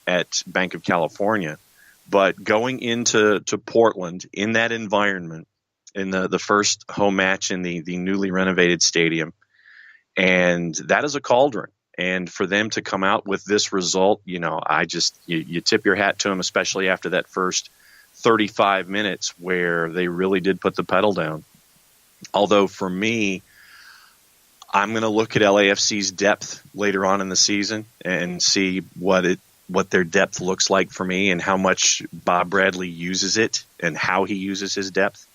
at Banc of California. But going into Portland in that environment, in the first home match in the newly renovated stadium, and that is a cauldron. And for them to come out with this result, you tip your hat to them, especially after that first 35 minutes where they really did put the pedal down. Although for me, I'm going to look at LAFC's depth later on in the season and see what their depth looks like for me, and how much Bob Bradley uses it and how he uses his depth.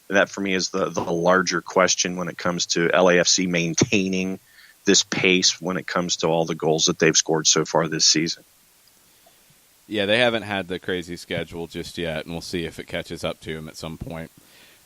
And that for me is the larger question when it comes to LAFC maintaining this pace when it comes to all the goals that they've scored so far this season. Yeah, they haven't had the crazy schedule just yet, and we'll see if it catches up to them at some point.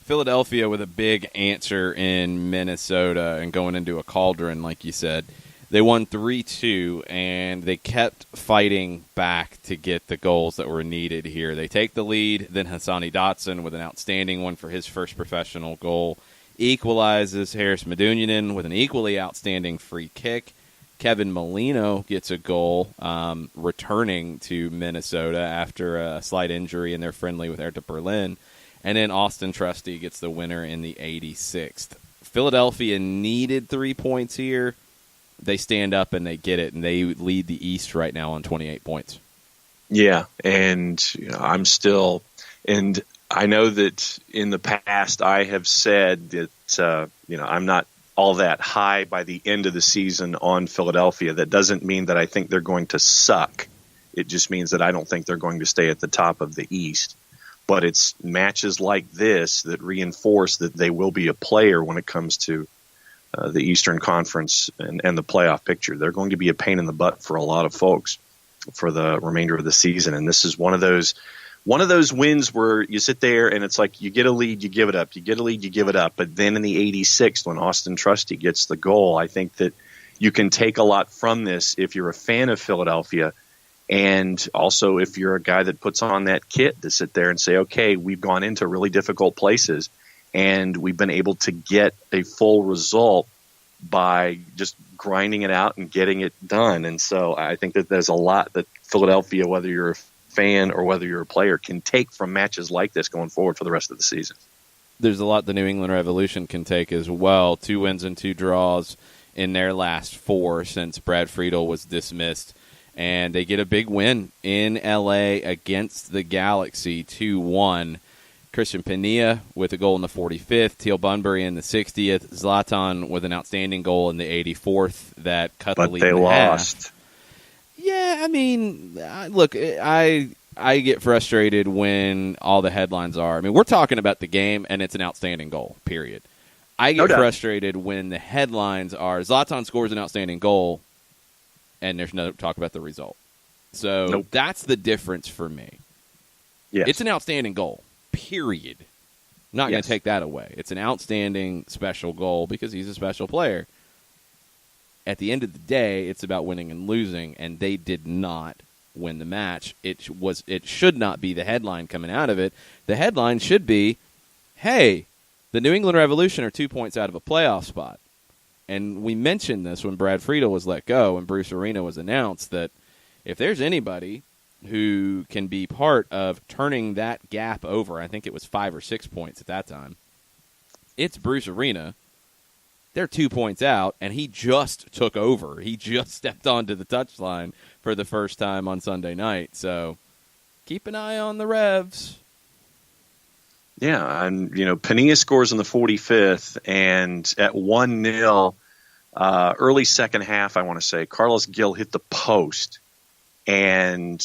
Philadelphia with a big answer in Minnesota and going into a cauldron, like you said. They won 3-2, and they kept fighting back to get the goals that were needed here. They take the lead, then Hassani Dotson with an outstanding one for his first professional goal equalizes. Harris Medunjanin with an equally outstanding free kick. Kevin Molino gets a goal, returning to Minnesota after a slight injury in their friendly with Hertha Berlin. And then Austin Trusty gets the winner in the 86th. Philadelphia needed 3 points here. They stand up and they get it, and they lead the East right now on 28 points. Yeah, and I'm still – and I know that in the past I have said that, I'm not all that high by the end of the season on Philadelphia. That doesn't mean that I think they're going to suck. It just means that I don't think they're going to stay at the top of the East. But it's matches like this that reinforce that they will be a player when it comes to the Eastern Conference and the playoff picture. They're going to be a pain in the butt for a lot of folks for the remainder of the season. And this is one of those wins where you sit there and it's like you get a lead, you give it up. You get a lead, you give it up. But then in the 86th, when Austin Trusty gets the goal, I think that you can take a lot from this if you're a fan of Philadelphia. And also if you're a guy that puts on that kit to sit there and say, okay, we've gone into really difficult places and we've been able to get a full result by just grinding it out and getting it done. And so I think that there's a lot that Philadelphia, whether you're a fan or whether you're a player, can take from matches like this going forward for the rest of the season. There's a lot the New England Revolution can take as well. 2 wins and 2 draws in their last 4 since Brad Friedel was dismissed. And they get a big win in L.A. against the Galaxy, 2-1. Christian Pena with a goal in the 45th, Teal Bunbury in the 60th, Zlatan with an outstanding goal in the 84th that cut the lead in half. But they lost. Yeah, I mean, look, I get frustrated when all the headlines are. I mean, we're talking about the game, and it's an outstanding goal, period. I get frustrated when the headlines are Zlatan scores an outstanding goal, and there's no talk about the result. So that's the difference for me. Yes. It's an outstanding goal, period. Not going to take that away. It's an outstanding special goal because he's a special player. at the end of the day, it's about winning and losing, and they did not win the match. It should not be the headline coming out of it. The headline should be, hey, the New England Revolution are 2 points out of a playoff spot. And we mentioned this when Brad Friedel was let go and Bruce Arena was announced, that if there's anybody who can be part of turning that gap over, I think it was 5 or 6 points at that time, it's Bruce Arena. They're 2 points out, and he just took over. He just stepped onto the touchline for the first time on Sunday night. So keep an eye on the Revs. Yeah, and Pania scores in the 45th, and at 1-0, early second half, I want to say, Carlos Gil hit the post, and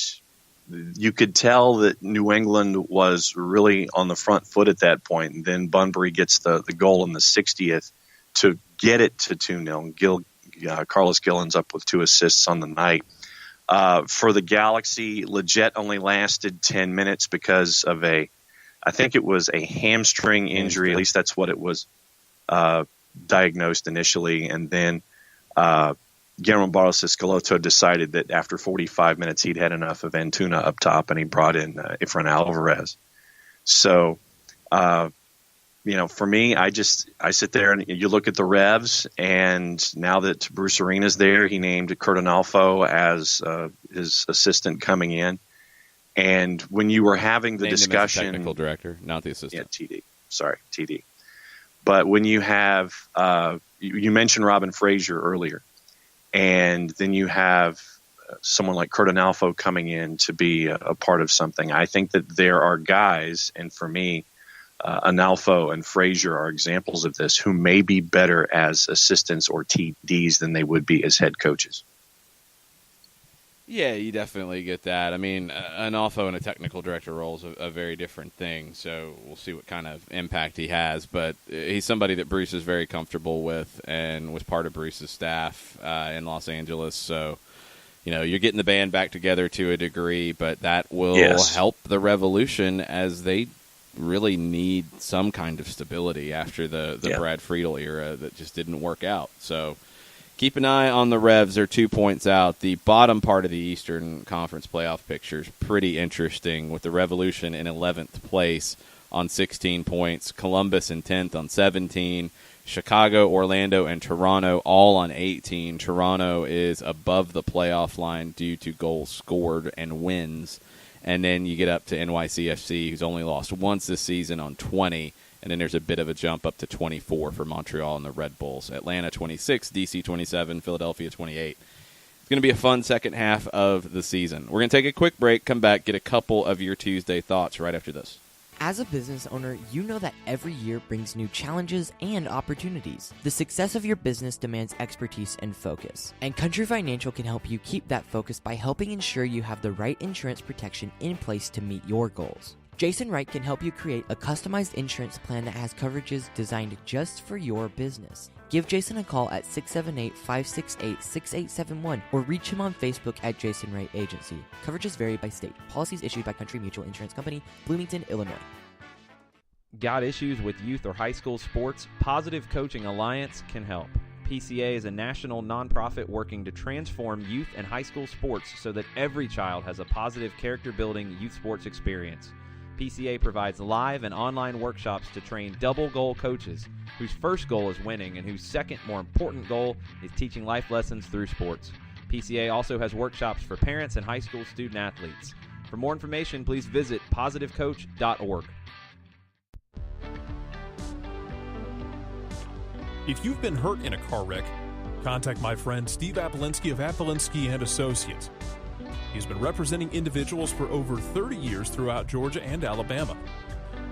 you could tell that New England was really on the front foot at that point. And then Bunbury gets the goal in the 60th to get it to 2-0. Carlos Gil ends up with 2 assists on the night. For the Galaxy, Leggett only lasted 10 minutes because of I think it was a hamstring injury. At least that's what it was diagnosed initially. And then Guillermo Barros Escaloto decided that after 45 minutes he'd had enough of Antuna up top, and he brought in Efrain Alvarez. So, for me, I sit there and you look at the Revs, and now that Bruce Arena's there, he named Kurt Analfo as his assistant coming in. And when you were having the discussion, him as technical director, not the assistant. Yeah, TD. Sorry, TD. But when you have, you mentioned Robin Frazier earlier, and then you have someone like Kurt Analfo coming in to be a part of something. I think that there are guys, and for me, Analfo and Frazier are examples of this, who may be better as assistants or TDs than they would be as head coaches. Yeah, you definitely get that. I mean, Analfo in a technical director role is a very different thing, so we'll see what kind of impact he has. But he's somebody that Bruce is very comfortable with and was part of Bruce's staff in Los Angeles. So, you're getting the band back together to a degree, but that will help the Revolution, as they really need some kind of stability after the Brad Friedel era that just didn't work out. So keep an eye on the Revs. They're 2 points out. The bottom part of the Eastern Conference playoff picture is pretty interesting, with the Revolution in 11th place on 16 points, Columbus in 10th on 17, Chicago, Orlando, and Toronto all on 18. Toronto is above the playoff line due to goals scored and wins. And then you get up to NYCFC, who's only lost once this season, on 20. And then there's a bit of a jump up to 24 for Montreal and the Red Bulls. Atlanta 26, DC 27, Philadelphia 28. It's going to be a fun second half of the season. We're going to take a quick break, come back, get a couple of your Tuesday thoughts right after this. As a business owner, you know that every year brings new challenges and opportunities. The success of your business demands expertise and focus. And Country Financial can help you keep that focus by helping ensure you have the right insurance protection in place to meet your goals. Jason Wright can help you create a customized insurance plan that has coverages designed just for your business. Give Jason a call at 678-568-6871 or reach him on Facebook at Jason Wright Agency. Coverages vary by state. Policies issued by Country Mutual Insurance Company, Bloomington, Illinois. Got issues with youth or high school sports? Positive Coaching Alliance can help. PCA is a national nonprofit working to transform youth and high school sports so that every child has a positive character-building youth sports experience. PCA provides live and online workshops to train double goal coaches whose first goal is winning and whose second, more important goal is teaching life lessons through sports. PCA also has workshops for parents and high school student athletes. For more information, please visit positivecoach.org. If you've been hurt in a car wreck, contact my friend Steve Apolinsky of Apolinsky & Associates. He's been representing individuals for over 30 years throughout Georgia and Alabama.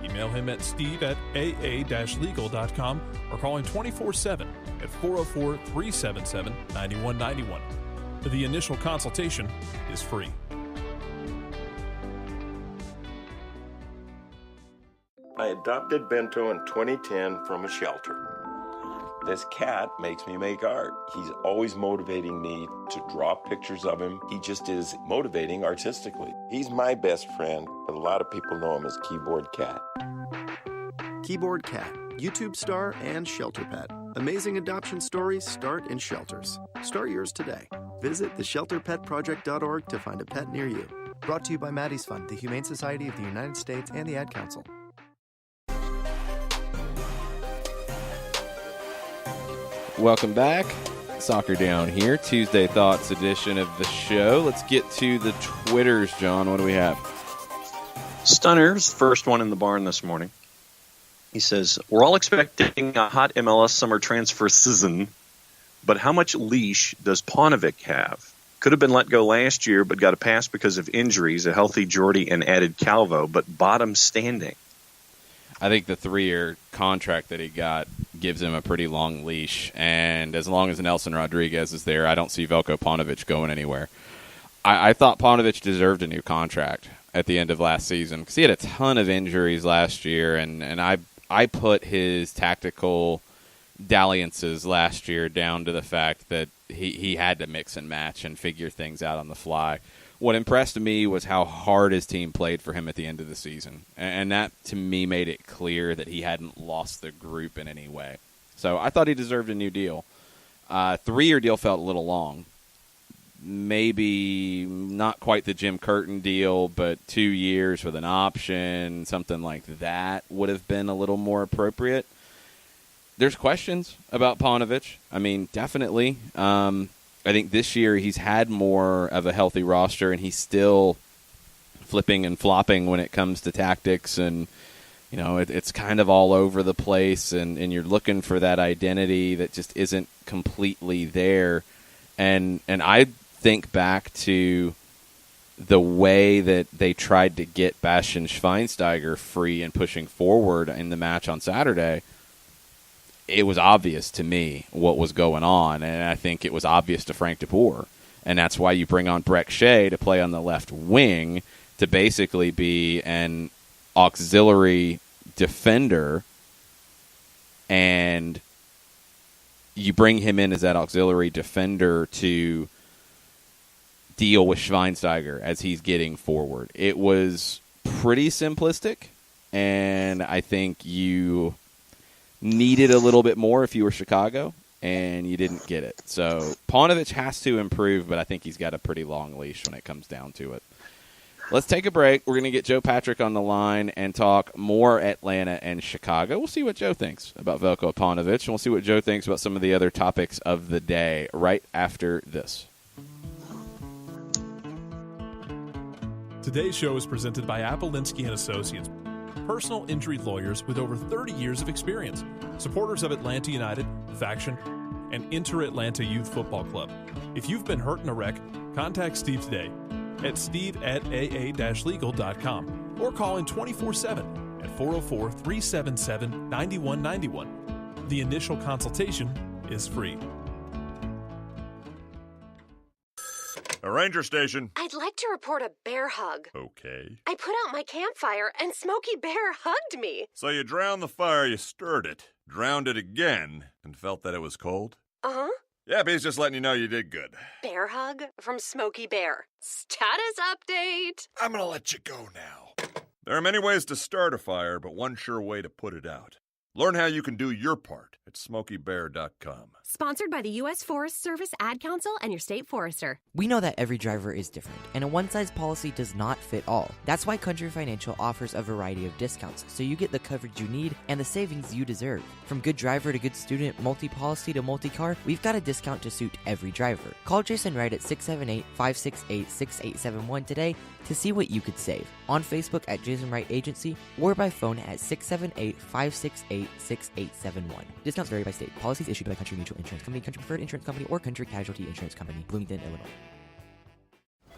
Email him at steve@aa-legal.com or call him 24/7 at 404-377-9191. The initial consultation is free. I adopted Bento in 2010 from a shelter. This cat makes me make art. He's always motivating me to draw pictures of him. He just is motivating artistically. He's my best friend, but a lot of people know him as Keyboard Cat. Keyboard Cat, YouTube star and shelter pet. Amazing adoption stories start in shelters. Start yours today. Visit theshelterpetproject.org to find a pet near you. Brought to you by Maddie's Fund, the Humane Society of the United States, and the Ad Council. Welcome back. Soccer Down here, Tuesday Thoughts edition of the show. Let's get to the Twitters, John. What do we have? Stunner's first one in the barn this morning. He says, we're all expecting a hot MLS summer transfer season, but how much leash does Paunovic have? Could have been let go last year, but got a pass because of injuries, a healthy Jordy and added Calvo, but bottom standing. I think the 3-year contract that he got gives him a pretty long leash, and as long as Nelson Rodriguez is there, I don't see Veljko Paunovic going anywhere. I thought Paunovic deserved a new contract at the end of last season because he had a ton of injuries last year, and I put his tactical dalliances last year down to the fact that he had to mix and match and figure things out on the fly. What impressed me was how hard his team played for him at the end of the season. And that, to me, made it clear that he hadn't lost the group in any way. So I thought he deserved a new deal. 3-year deal felt a little long. Maybe not quite the Jim Curtin deal, but 2 years with an option, something like that would have been a little more appropriate. There's questions about Paunovic. I mean, definitely. I think this year he's had more of a healthy roster, and he's still flipping and flopping when it comes to tactics, and it's kind of all over the place, and you're looking for that identity that just isn't completely there. And I think back to the way that they tried to get Bastian Schweinsteiger free and pushing forward in the match on Saturday. It was obvious to me what was going on, and I think it was obvious to Frank de Boer. And that's why you bring on Breck Shea to play on the left wing to basically be an auxiliary defender, and you bring him in as that auxiliary defender to deal with Schweinsteiger as he's getting forward. It was pretty simplistic, and I think you needed a little bit more if you were Chicago, and you didn't get it. So Paunovic has to improve, but I think he's got a pretty long leash when it comes down to it. Let's take a break. We're going to get Joe Patrick on the line and talk more Atlanta and Chicago. We'll see what Joe thinks about Veljko Paunovic, and we'll see what Joe thinks about some of the other topics of the day right after this. Today's show is presented by Appolinsky & Associates, personal injury lawyers with over 30 years of experience, supporters of Atlanta United, Faction, and Inter-Atlanta Youth Football Club. If you've been hurt in a wreck, contact Steve today at steve@aa-legal.com or call in 24/7 at 404-377-9191. The initial consultation is free. A ranger station. I'd like to report a bear hug. Okay. I put out my campfire and Smokey Bear hugged me. So you drowned the fire, you stirred it, drowned it again, and felt that it was cold? Uh-huh. Yeah, he's just letting you know you did good. Bear hug from Smokey Bear. Status update. I'm gonna let you go now. There are many ways to start a fire, but one sure way to put it out. Learn how you can do your part at SmokeyBear.com. Sponsored by the U.S. Forest Service, Ad Council, and your state forester. We know that every driver is different, and a one-size policy does not fit all. That's why Country Financial offers a variety of discounts, so you get the coverage you need and the savings you deserve. From good driver to good student, multi-policy to multi-car, we've got a discount to suit every driver. Call Jason Wright at 678-568-6871 today to see what you could save. On Facebook at Jason Wright Agency, or by phone at 678-568-6871. Discounts vary by state. Policies issued by Country Mutual Insurance Company, Country Preferred Insurance Company, or Country Casualty Insurance Company, Bloomington, Illinois.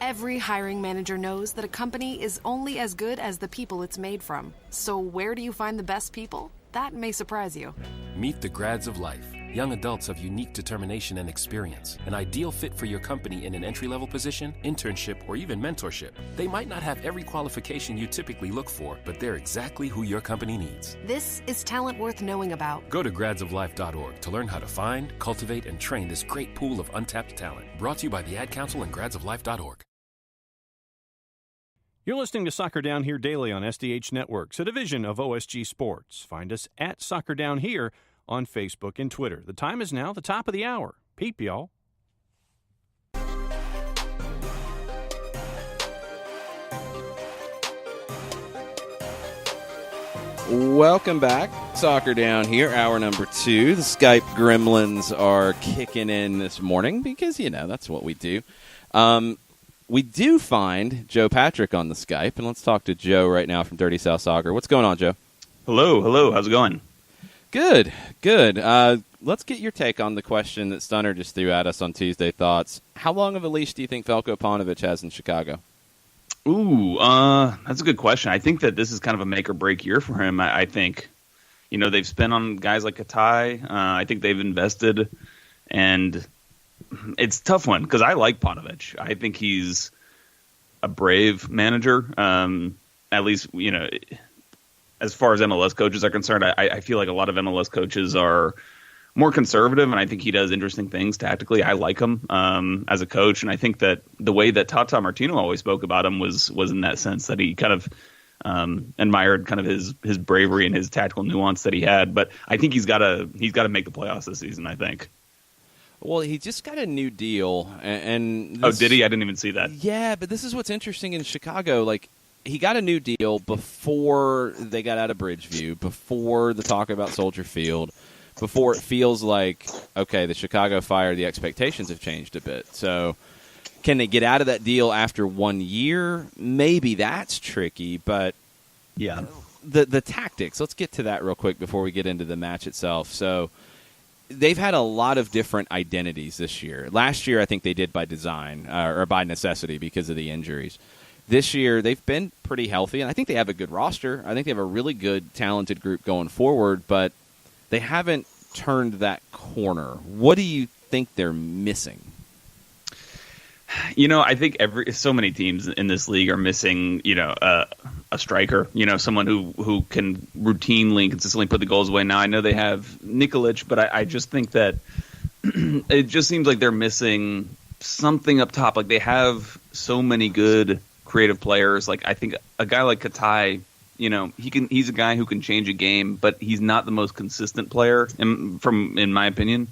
Every hiring manager knows that a company is only as good as the people it's made from. So where do you find the best people? That may surprise you. Meet the grads of life. Young adults of unique determination and experience. An ideal fit for your company in an entry-level position, internship, or even mentorship. They might not have every qualification you typically look for, but they're exactly who your company needs. This is talent worth knowing about. Go to gradsoflife.org to learn how to find, cultivate, and train this great pool of untapped talent. Brought to you by the Ad Council and gradsoflife.org. You're listening to Soccer Down Here daily on SDH Networks, a division of OSG Sports. Find us at Soccer Down Here on Facebook and Twitter. The time is now the top of the hour. Peep, y'all. Welcome back. Soccer Down here, hour number 2. The Skype gremlins are kicking in this morning because, that's what we do. We do find Joe Patrick on the Skype, and let's talk to Joe right now from Dirty South Soccer. What's going on, Joe? Hello. How's it going? Good. Let's get your take on the question that Stunner just threw at us on Tuesday Thoughts. How long of a leash do you think Veljko Paunovic has in Chicago? Ooh, that's a good question. I think that this is kind of a make or break year for him. I think, they've spent on guys like Katai. I think they've invested, and it's a tough one because I like Paunovic. I think he's a brave manager. At least, as far as MLS coaches are concerned, I feel like a lot of MLS coaches are more conservative, and I think he does interesting things tactically. I like him as a coach, and I think that the way that Tata Martino always spoke about him was in that sense that he kind of admired kind of his bravery and his tactical nuance that he had. But I think he's got to make the playoffs this season, I think. Well, he just got a new deal, and oh, did he? I didn't even see that. Yeah, but this is what's interesting in Chicago. Like, he got a new deal before they got out of Bridgeview, before the talk about Soldier Field, before it feels like, okay, the Chicago Fire, the expectations have changed a bit. So can they get out of that deal after 1 year? Maybe that's tricky, but yeah, the tactics, let's get to that real quick before we get into the match itself. So they've had a lot of different identities this year. Last year, I think they did by design or by necessity because of the injuries. This year, they've been pretty healthy, and I think they have a good roster. I think they have a really good, talented group going forward, but they haven't turned that corner. What do you think they're missing? I think so many teams in this league are missing, a striker, someone who can routinely and consistently put the goals away. Now, I know they have Nikolic, but I just think that it just seems like they're missing something up top. Like, they have so many good creative players. Like, I think a guy like Katai, he's a guy who can change a game, but he's not the most consistent player in my opinion.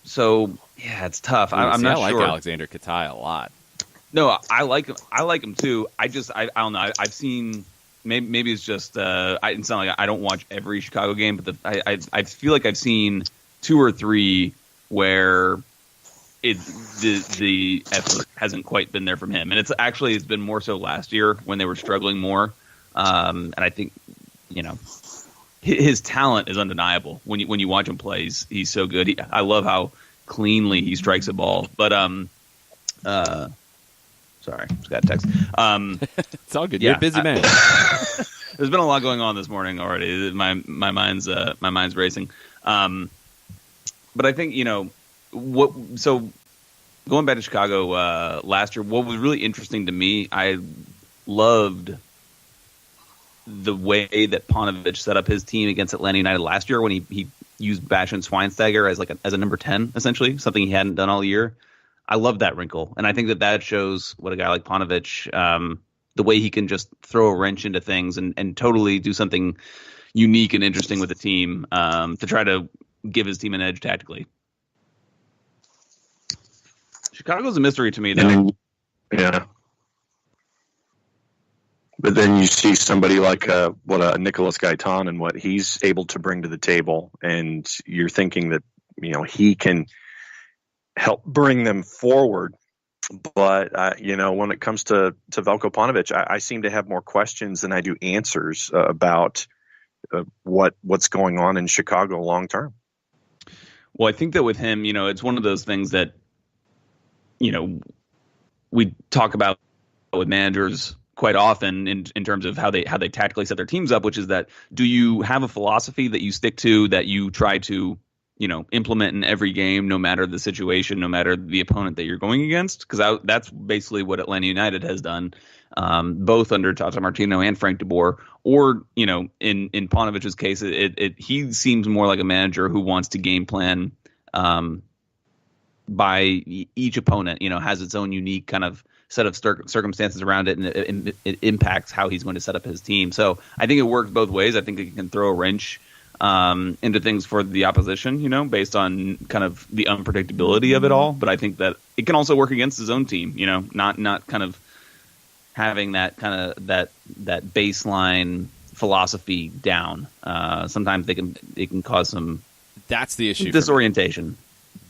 So yeah, it's tough. I'm not sure. I like Alexander Katai a lot. No, I like him. I like him too. I don't know. I've seen maybe it's just it's not like I don't watch every Chicago game, but I feel like I've seen 2 or 3 where the effort hasn't quite been there from him, and it's been more so last year when they were struggling more. And I think, his talent is undeniable. When you watch him play, he's so good. I love how cleanly he strikes a ball. But sorry, just got a text. It's all good. You're a busy man. There's been a lot going on this morning already. My mind's racing. But I think So going back to Chicago last year, what was really interesting to me, I loved the way that Paunovic set up his team against Atlanta United last year when he used Bastian Schweinsteiger as a number 10, essentially, something he hadn't done all year. I love that wrinkle, and I think that shows what a guy like Paunovic, the way he can just throw a wrench into things and totally do something unique and interesting with the team to try to give his team an edge tactically. Chicago's a mystery to me, though. Yeah. But then you see somebody like Nicolas Gaitan and what he's able to bring to the table, and you're thinking that he can help bring them forward. But when it comes to Veljko Paunovic, I seem to have more questions than I do answers about what's going on in Chicago long term. Well, I think that with him, it's one of those things that we talk about with managers quite often in terms of how they tactically set their teams up, which is that, do you have a philosophy that you stick to, that you try to implement in every game, no matter the situation, no matter the opponent that you're going against? Because that's basically what Atlanta United has done, both under Tata Martino and Frank de Boer. Or in Paunovic's case, he seems more like a manager who wants to game plan by each opponent. Has its own unique kind of set of circumstances around it, and it impacts how he's going to set up his team. So I think it works both ways. I think it can throw a wrench into things for the opposition, based on kind of the unpredictability of it all. But I think that it can also work against his own team, not kind of having that kind of that baseline philosophy down. Sometimes it can cause some that's the issue disorientation.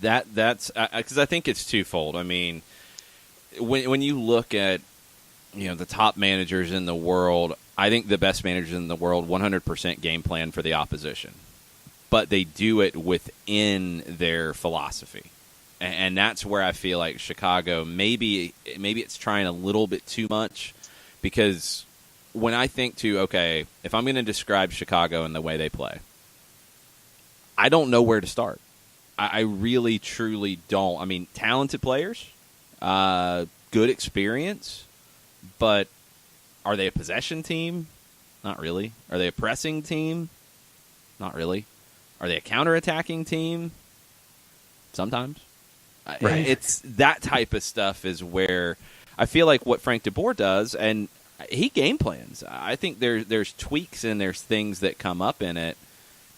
That's because I think it's twofold. I mean, when you look at the top managers in the world, I think the best managers in the world 100% game plan for the opposition, but they do it within their philosophy, and that's where I feel like Chicago maybe it's trying a little bit too much, because when I think if I'm going to describe Chicago and the way they play, I don't know where to start. I really, truly don't. I mean, talented players, good experience, but are they a possession team? Not really. Are they a pressing team? Not really. Are they a counterattacking team? Sometimes. Right. It's that type of stuff is where I feel like what Frank DeBoer does, and he game plans. I think there's tweaks and there's things that come up in it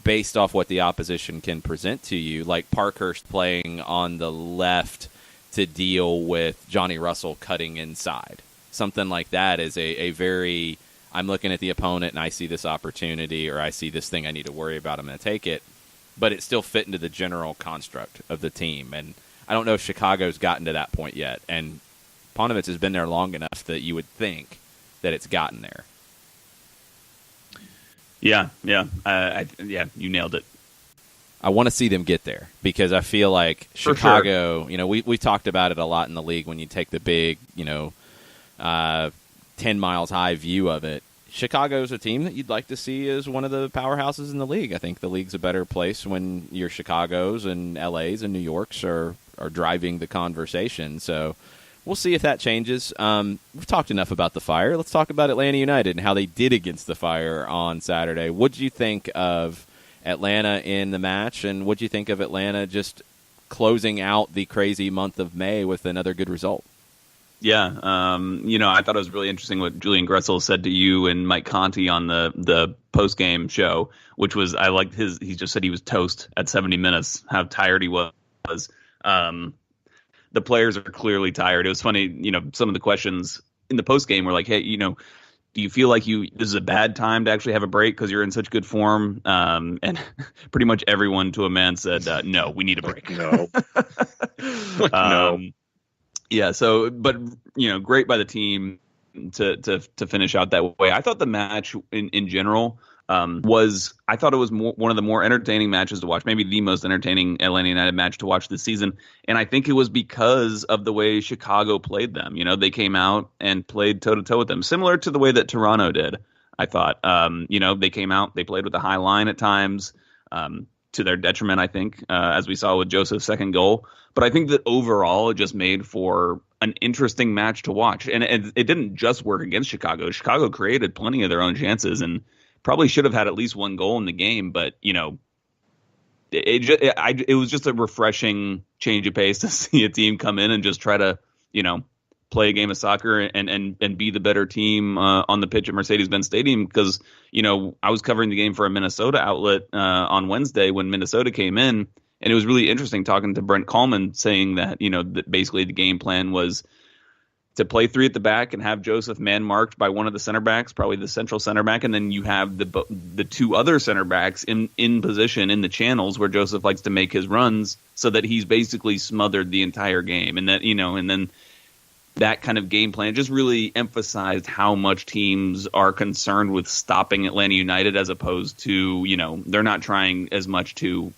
based off what the opposition can present to you, like Parkhurst playing on the left to deal with Johnny Russell cutting inside. Something like that is a very, I'm looking at the opponent and I see this opportunity, or I see this thing I need to worry about, I'm going to take it. But it still fit into the general construct of the team. And I don't know if Chicago's gotten to that point yet. And Ponovitz has been there long enough that you would think that it's gotten there. Yeah, you nailed it. I want to see them get there, because I feel like Chicago, we talked about it a lot in the league when you take the big, 10 miles high view of it. Chicago's a team that you'd like to see as one of the powerhouses in the league. I think the league's a better place when your Chicago's and LA's and New York's are driving the conversation. So we'll see if that changes. We've talked enough about the Fire. Let's talk about Atlanta United and how they did against the Fire on Saturday. What did you think of Atlanta in the match, and what did you think of Atlanta just closing out the crazy month of May with another good result? Yeah, I thought it was really interesting what Julian Gressel said to you and Mike Conti on the post-game show, which was, I liked he just said he was toast at 70 minutes, how tired he was. The players are clearly tired. It was funny, some of the questions in the post-game were like, hey, do you feel like this is a bad time to actually have a break because you're in such good form? And pretty much everyone to a man said, no, we need a break. No. No. Yeah. So, but great by the team to finish out that way. I thought the match in general I thought it was one of the more entertaining matches to watch, maybe the most entertaining Atlanta United match to watch this season. And I think it was because of the way Chicago played them. They came out and played toe-to-toe with them, similar to the way that Toronto did, I thought. They came out, they played with a high line at times, to their detriment, I think, as we saw with Joseph's second goal. But I think that overall it just made for an interesting match to watch. And it didn't just work against Chicago. Chicago created plenty of their own chances and probably should have had at least one goal in the game. But, it was just a refreshing change of pace to see a team come in and just try to, play a game of soccer and be the better team on the pitch at Mercedes-Benz Stadium. Because, I was covering the game for a Minnesota outlet on Wednesday when Minnesota came in. And it was really interesting talking to Brent Kallman, saying that, that basically the game plan was to play three at the back and have Joseph man marked by one of the center backs, probably the central center back. And then you have the two other center backs in position in the channels where Joseph likes to make his runs, so that he's basically smothered the entire game. And that, and then that kind of game plan just really emphasized how much teams are concerned with stopping Atlanta United, as opposed to, they're not trying as much to,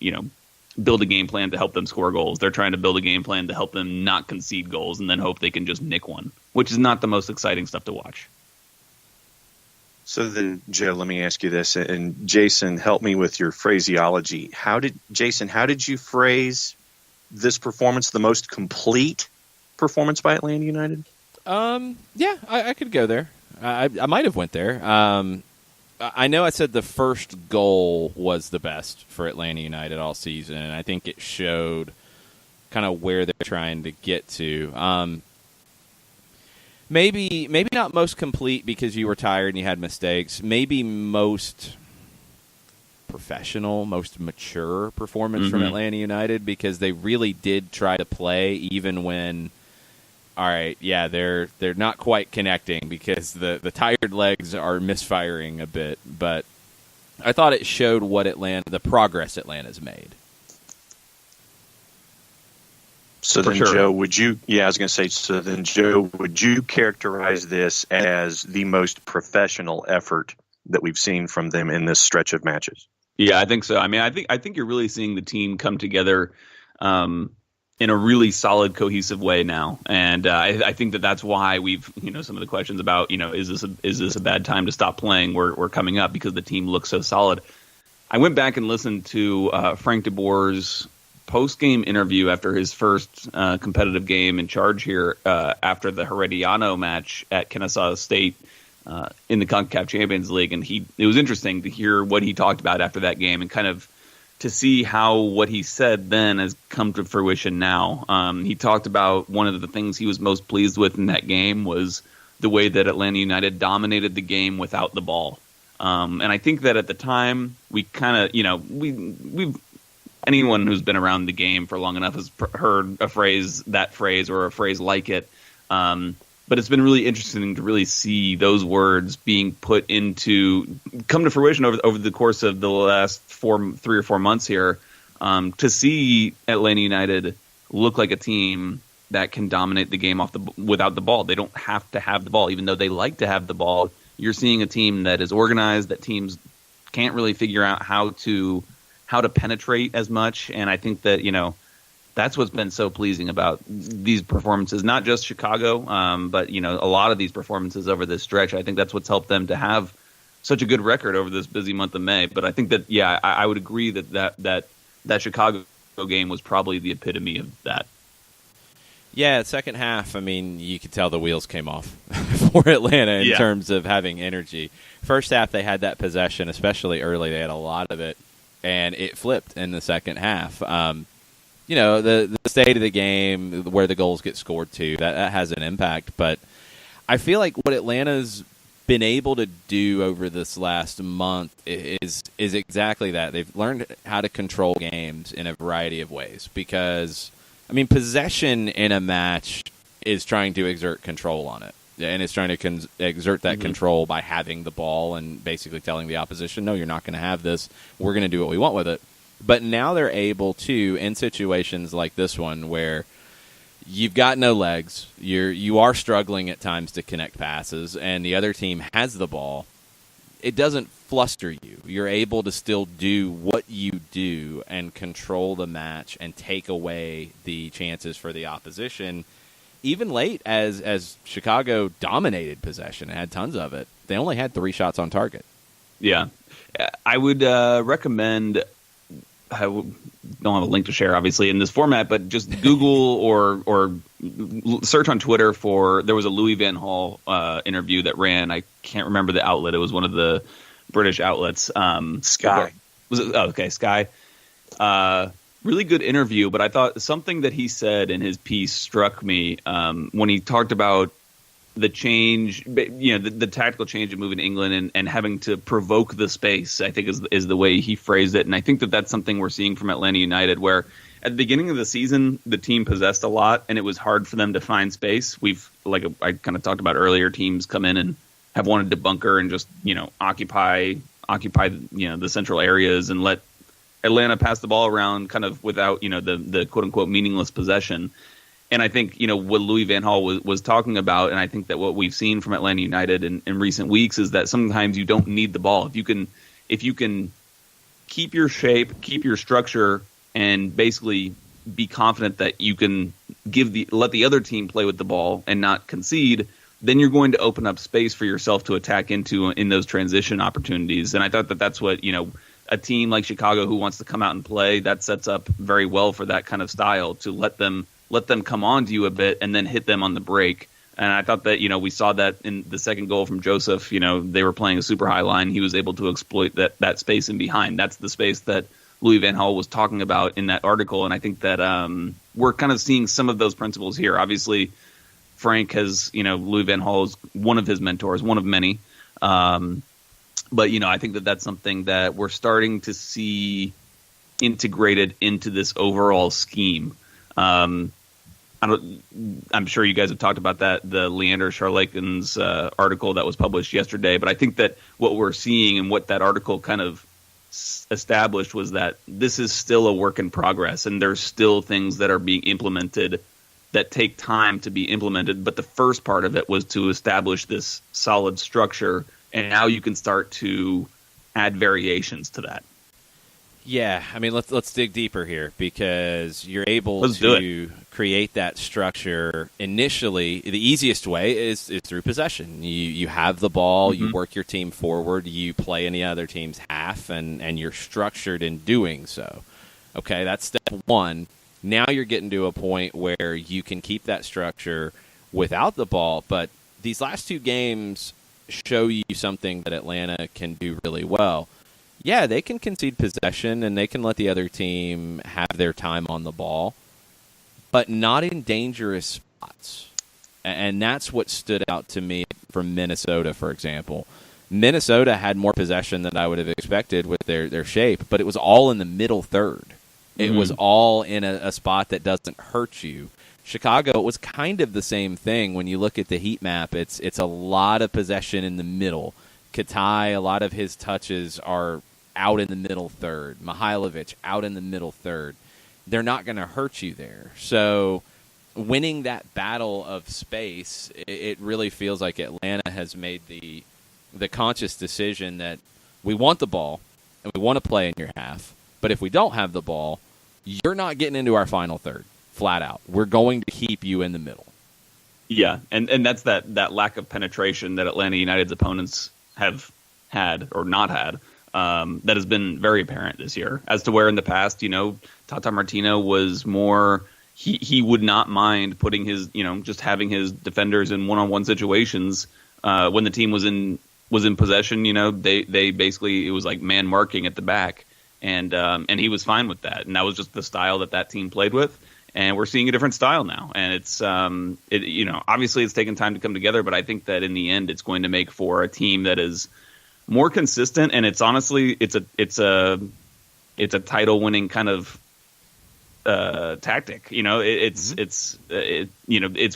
build a game plan to help them score goals. They're trying to build a game plan to help them not concede goals and then hope they can just nick one, which is not the most exciting stuff to watch. So then, Joe, let me ask you this, and Jason, help me with your phraseology. How did you phrase this performance, the most complete performance by Atlanta United? Yeah, I could go there. I might have went there. I know I said the first goal was the best for Atlanta United all season, and I think it showed kind of where they're trying to get to. Maybe not most complete because you were tired and you had mistakes. Maybe most professional, most mature performance from Atlanta United, because they really did try to play even when, all right, yeah, they're not quite connecting because the tired legs are misfiring a bit. But I thought it showed the progress Atlanta's made. So then, sure. Joe, I was going to say, so then, Joe, would you characterize this as the most professional effort that we've seen from them in this stretch of matches? Yeah, I think so. I mean, I think you're really seeing the team come together in a really solid, cohesive way now, and I think that's why we've, some of the questions about, is this a bad time to stop playing? We're coming up because the team looks so solid. I went back and listened to Frank de Boer's post-game interview after his first competitive game in charge here after the Herediano match at Kennesaw State in the CONCACAF Champions League, and it was interesting to hear what he talked about after that game and kind of to see how what he said then has come to fruition now. He talked about one of the things he was most pleased with in that game was the way that Atlanta United dominated the game without the ball. And I think that at the time we kind of, we've anyone who's been around the game for long enough has heard that phrase or a phrase like it. But it's been really interesting to really see those words being come to fruition over the course of the last 3 or 4 months here, to see Atlanta United look like a team that can dominate the game without the ball. They don't have to have the ball, even though they like to have the ball. You're seeing a team that is organized, that teams can't really figure out how to penetrate as much. And I think that, that's what's been so pleasing about these performances, not just Chicago, but, a lot of these performances over this stretch. I think that's what's helped them to have such a good record over this busy month of May. But I think that, I would agree that Chicago game was probably the epitome of that. Yeah, second half, I mean, you could tell the wheels came off for Atlanta in terms of having energy. First half, they had that possession, especially early. They had a lot of it, and it flipped in the second half. The state of the game, where the goals get scored to, that has an impact. But I feel like what Atlanta's been able to do over this last month is exactly that. They've learned how to control games in a variety of ways because, possession in a match is trying to exert control on it. And it's trying to exert that control by having the ball and basically telling the opposition, no, you're not going to have this. We're going to do what we want with it. But now they're able to, in situations like this one where you've got no legs, you are struggling at times to connect passes, and the other team has the ball, it doesn't fluster you. You're able to still do what you do and control the match and take away the chances for the opposition. Even late, as Chicago dominated possession and had tons of it, they only had 3 shots on target. Yeah. I would recommend... I don't have a link to share, obviously, in this format, but just Google or search on Twitter there was a Louis Van Gaal interview that ran. I can't remember the outlet. It was one of the British outlets. Sky. Was it? Oh, okay, Sky. Really good interview, but I thought something that he said in his piece struck me when he talked about the change, the tactical change of moving to England and having to provoke the space, I think is the way he phrased it. And I think that that's something we're seeing from Atlanta United, where at the beginning of the season, the team possessed a lot and it was hard for them to find space. I kind of talked about earlier, teams come in and have wanted to bunker and just, occupy, the central areas and let Atlanta pass the ball around kind of without, the quote unquote meaningless possession. And I think, what Louis Van Gaal was talking about, and I think that what we've seen from Atlanta United in recent weeks is that sometimes you don't need the ball. If you can keep your shape, keep your structure, and basically be confident that you can let the other team play with the ball and not concede, then you're going to open up space for yourself to attack into in those transition opportunities. And I thought that that's what, a team like Chicago who wants to come out and play, that sets up very well for that kind of style, to let them come on to you a bit and then hit them on the break. And I thought that, we saw that in the second goal from Joseph. They were playing a super high line. He was able to exploit that space in behind. That's the space that Louis Van Gaal was talking about in that article. And I think that we're kind of seeing some of those principles here. Obviously, Frank has, Louis Van Gaal is one of his mentors, one of many. But, I think that that's something that we're starting to see integrated into this overall scheme. I'm sure you guys have talked about that, the Leander Charlakin's article that was published yesterday. But I think that what we're seeing and what that article kind of established was that this is still a work in progress, and there's still things that are being implemented that take time to be implemented. But the first part of it was to establish this solid structure, and now you can start to add variations to that. Yeah, I mean, let's dig deeper here, because you're able to create that structure initially. The easiest way is through possession. You have the ball, you work your team forward, you play any other team's half, and you're structured in doing so. Okay, that's step one. Now you're getting to a point where you can keep that structure without the ball, but these last two games show you something that Atlanta can do really well. Yeah, they can concede possession and they can let the other team have their time on the ball, but not in dangerous spots. And that's what stood out to me from Minnesota, for example. Minnesota had more possession than I would have expected with their shape, but it was all in the middle third. It was all in a spot that doesn't hurt you. Chicago, it was kind of the same thing. When you look at the heat map, it's a lot of possession in the middle. Katai, a lot of his touches are out in the middle third. Mihailovic, out in the middle third. They're not going to hurt you there. So winning that battle of space, it really feels like Atlanta has made the conscious decision that we want the ball and we want to play in your half. But if we don't have the ball, you're not getting into our final third, flat out. We're going to keep you in the middle. Yeah, and that's that lack of penetration that Atlanta United's opponents have had or not had. That has been very apparent this year, as to where in the past, Tata Martino was more, he would not mind putting his, just having his defenders in one-on-one situations when the team was in possession. They basically, it was like man marking at the back, and he was fine with that, and that was just the style that team played with. And we're seeing a different style now, and it's obviously it's taken time to come together, but I think that in the end, it's going to make for a team that is more consistent, and it's honestly it's a title-winning kind of tactic. It's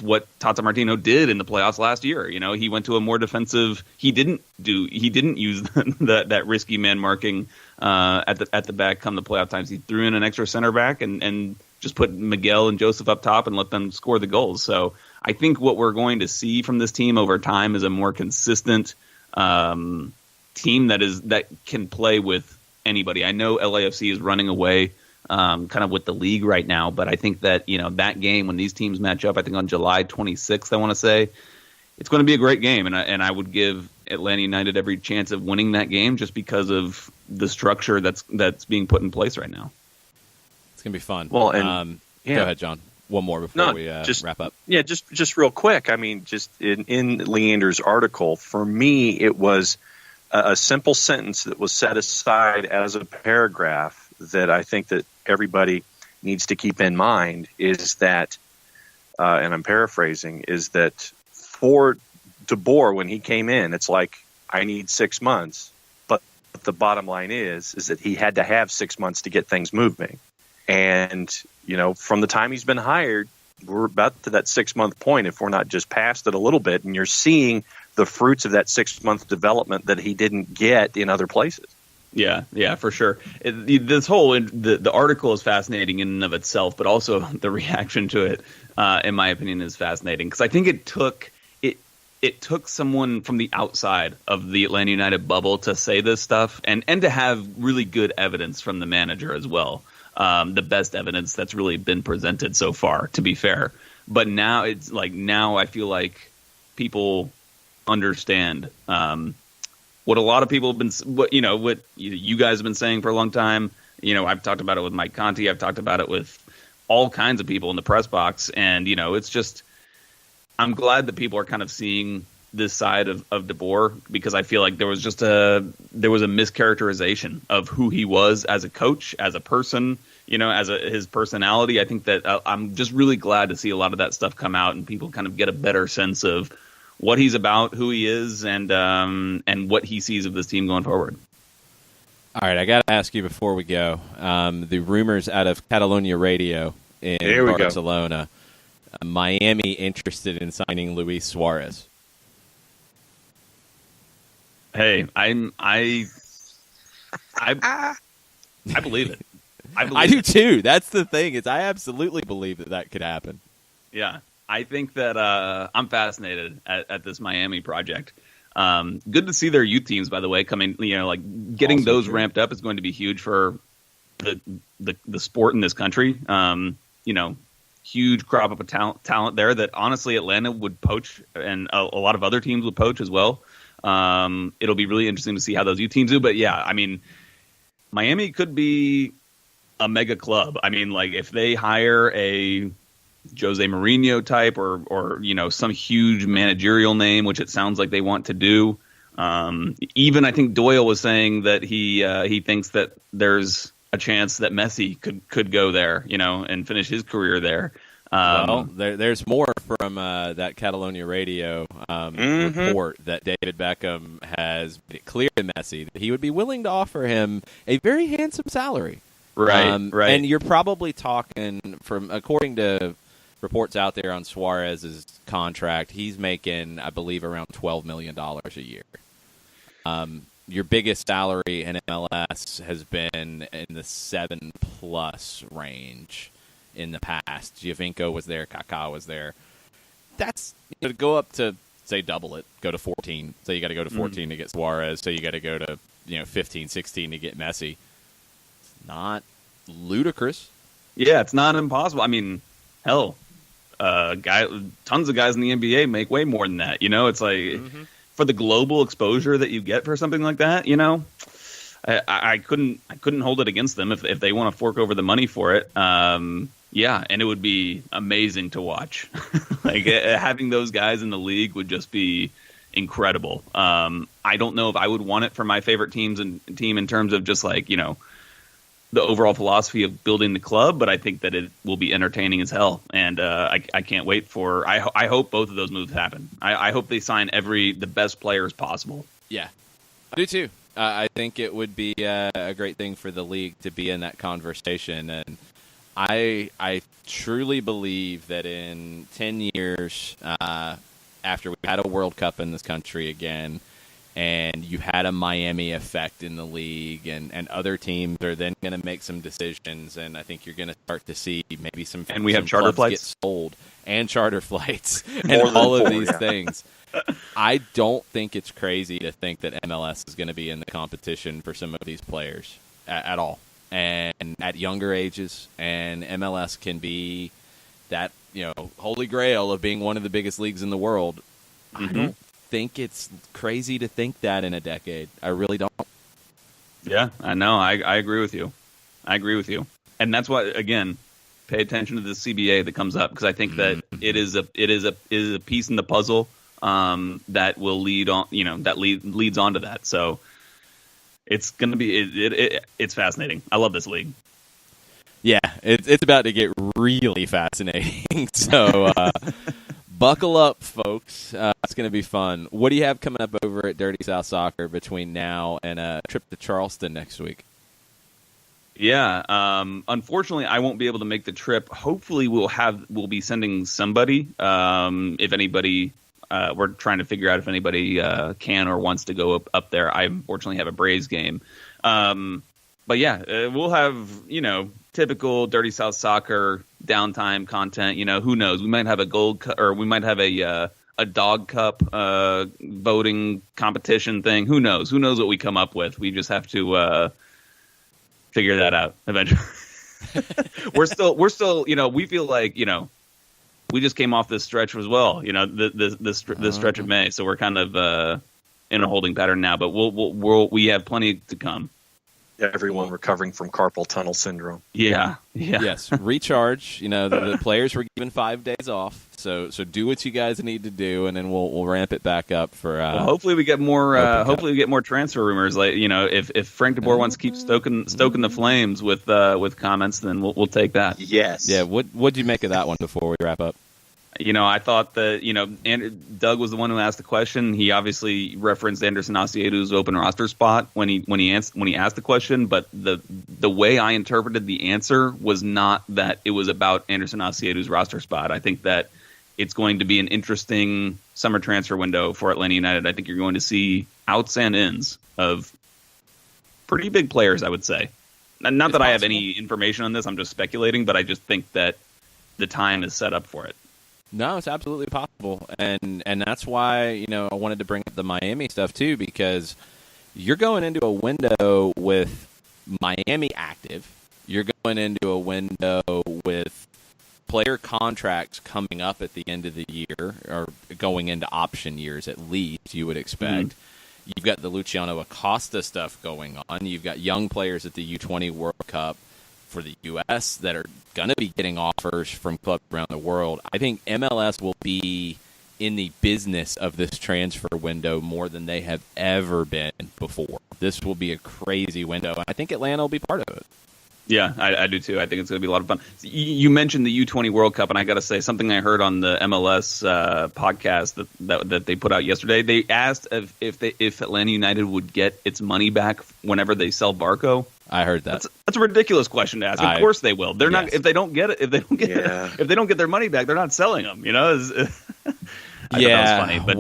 what Tata Martino did in the playoffs last year. He went to a more defensive. He didn't use that risky man marking at the back come the playoff times. He threw in an extra center back and just put Miguel and Joseph up top and let them score the goals. So I think what we're going to see from this team over time is a more consistent team that can play with anybody. I know LAFC is running away kind of with the league right now, but I think that that game when these teams match up, I think on July 26th, I want to say, it's going to be a great game, and I would give Atlanta United every chance of winning that game just because of the structure that's being put in place right now. It's going to be fun. Well, and go ahead, John. One more before we wrap up. Yeah, just real quick. I mean, just in Leander's article, for me, it was a simple sentence that was set aside as a paragraph that I think that everybody needs to keep in mind is that, and I'm paraphrasing, is that for De Boer, when he came in, it's like, I need 6 months. But the bottom line is that he had to have 6 months to get things moving. And, from the time he's been hired, we're about to that 6 month point, if we're not just past it a little bit, and you're seeing the fruits of that 6 month development that he didn't get in other places. Yeah, for sure. This whole the article is fascinating in and of itself, but also the reaction to it, in my opinion, is fascinating because I think it took someone from the outside of the Atlanta United bubble to say this stuff and to have really good evidence from the manager as well. The best evidence that's really been presented so far, to be fair. But now now I feel like people understand what a lot of people have been, what you guys have been saying for a long time. I've talked about it with Mike Conti. I've talked about it with all kinds of people in the press box. And, it's just, I'm glad that people are kind of seeing this side of De Boer because I feel like there was a mischaracterization of who he was as a coach, as a person, his personality. I think that I'm just really glad to see a lot of that stuff come out and people kind of get a better sense of what he's about, who he is, and what he sees of this team going forward. All right, I got to ask you before we go. The rumors out of Catalonia Radio in Barcelona, Miami interested in signing Luis Suarez. Hey, I believe it. I do too. That's the thing. I absolutely believe that could happen. Yeah, I think that I'm fascinated at this Miami project. Good to see their youth teams, by the way, coming. Getting also those ramped up is going to be huge for the sport in this country. Huge crop of talent there that honestly Atlanta would poach, and a lot of other teams would poach as well. It'll be really interesting to see how those youth teams do. But yeah, I mean, Miami could be a mega club. I mean, like if they hire a Jose Mourinho type or some huge managerial name, which it sounds like they want to do. Even I think Doyle was saying that he thinks that there's a chance that Messi could go there, and finish his career there. There's more from that Catalonia Radio report that David Beckham has made it clear to Messi that he would be willing to offer him a very handsome salary. Right. And you're probably talking according to reports out there on Suarez's contract, he's making, I believe, around $12 million a year. Your biggest salary in MLS has been in the 7+ range in the past. Giovinco was there, Kaká was there. That's to go up to, say, double it, go to 14. So you got to go to 14 to get Suarez. So you got to go to 15, 16 to get Messi. It's not ludicrous. Yeah, it's not impossible. I mean, hell, tons of guys in the NBA make way more than that. It's like for the global exposure that you get for something like that. I couldn't hold it against them if they want to fork over the money for it. Yeah, and it would be amazing to watch. Having those guys in the league would just be incredible. I don't know if I would want it for my favorite team in terms of just the overall philosophy of building the club, but I think that it will be entertaining as hell, and I can't wait for. I hope both of those moves happen. I hope they sign the best players possible. Yeah, I do too. I think it would be a great thing for the league to be in that conversation, and I truly believe that in 10 years, after we had a World Cup in this country again, and you had a Miami effect in the league, and other teams are then going to make some decisions, and I think you're going to start to see maybe some and we have charter flights get sold and charter flights and all of these things. I don't think it's crazy to think that MLS is going to be in the competition for some of these players at all, and at younger ages, and MLS can be that holy grail of being one of the biggest leagues in the world. I don't think it's crazy to think that in a decade. I really don't. Yeah, I know. I agree with you. And that's why, again, pay attention to the CBA that comes up, because I think that it is a piece in the puzzle that will lead on. Leads on to that. So it's going to be it's fascinating. I love this league. Yeah, it's about to get really fascinating. So. Buckle up, folks. It's going to be fun. What do you have coming up over at Dirty South Soccer between now and a trip to Charleston next week? Yeah, unfortunately, I won't be able to make the trip. Hopefully, we'll be sending somebody. If anybody, we're trying to figure out if anybody can or wants to go up there. I unfortunately have a Braves game. But yeah, we'll have typical Dirty South Soccer downtime content. Who knows? We might have a or we might have a dog cup voting competition thing. Who knows? Who knows what we come up with? We just have to figure that out eventually. we're still we feel like we just came off this stretch as well. This stretch of May, so we're kind of in a holding pattern now. But we have plenty to come. Everyone recovering from carpal tunnel syndrome. Yeah. Yes, recharge. The players were given 5 days off, so do what you guys need to do, and then we'll ramp it back up for. Hopefully we get more. Hopefully we get more transfer rumors. Like if Frank de Boer wants to keep stoking the flames with comments, then we'll take that. Yes. Yeah. What'd you make of that one before we wrap up? I thought that, Doug was the one who asked the question. He obviously referenced Anderson Asiedu's open roster spot when he asked the question, but the way I interpreted the answer was not that it was about Anderson Asiedu's roster spot. I think that it's going to be an interesting summer transfer window for Atlanta United. I think you're going to see outs and ins of pretty big players, I would say. Not that I have any information on this, I'm just speculating, but I just think that the time is set up for it. No, it's absolutely possible, and that's why I wanted to bring up the Miami stuff too, because you're going into a window with Miami active. You're going into a window with player contracts coming up at the end of the year, or going into option years at least, you would expect. Mm-hmm. You've got the Luciano Acosta stuff going on. You've got young players at the U20 World Cup for the U.S. that are going to be getting offers from clubs around the world. I think MLS will be in the business of this transfer window more than they have ever been before. This will be a crazy window, and I think Atlanta will be part of it. Yeah, I do too. I think it's going to be a lot of fun. You mentioned the U20 World Cup, and I got to say something I heard on the MLS podcast that they put out yesterday. They asked if Atlanta United would get its money back whenever they sell Barco. I heard that. That's a ridiculous question to ask. Of course they will. They're not. If they don't get it, if they don't get their money back, they're not selling them. I thought that was funny, but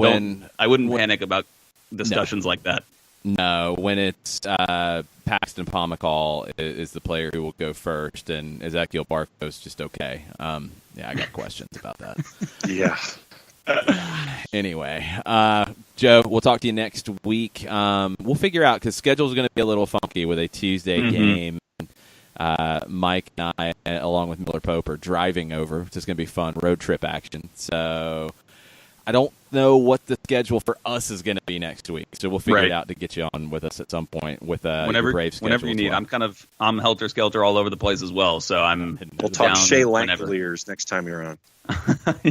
I wouldn't panic about discussions like that. No, when it's Paxton Pomykal is the player who will go first, and Ezequiel Barco's just okay. I got questions about that. Yeah. Anyway, Joe, we'll talk to you next week. We'll figure out, because schedule is going to be a little funky with a Tuesday game. Mike and I, along with Miller Pope, are driving over. It's just going to be fun road trip action. So I don't know what the schedule for us is going to be next week. So we'll figure it out to get you on with us at some point with whenever Braves schedule. Whenever you need. Well. I'm helter skelter all over the place as well. So we'll talk Shea Langoliers next time you're on.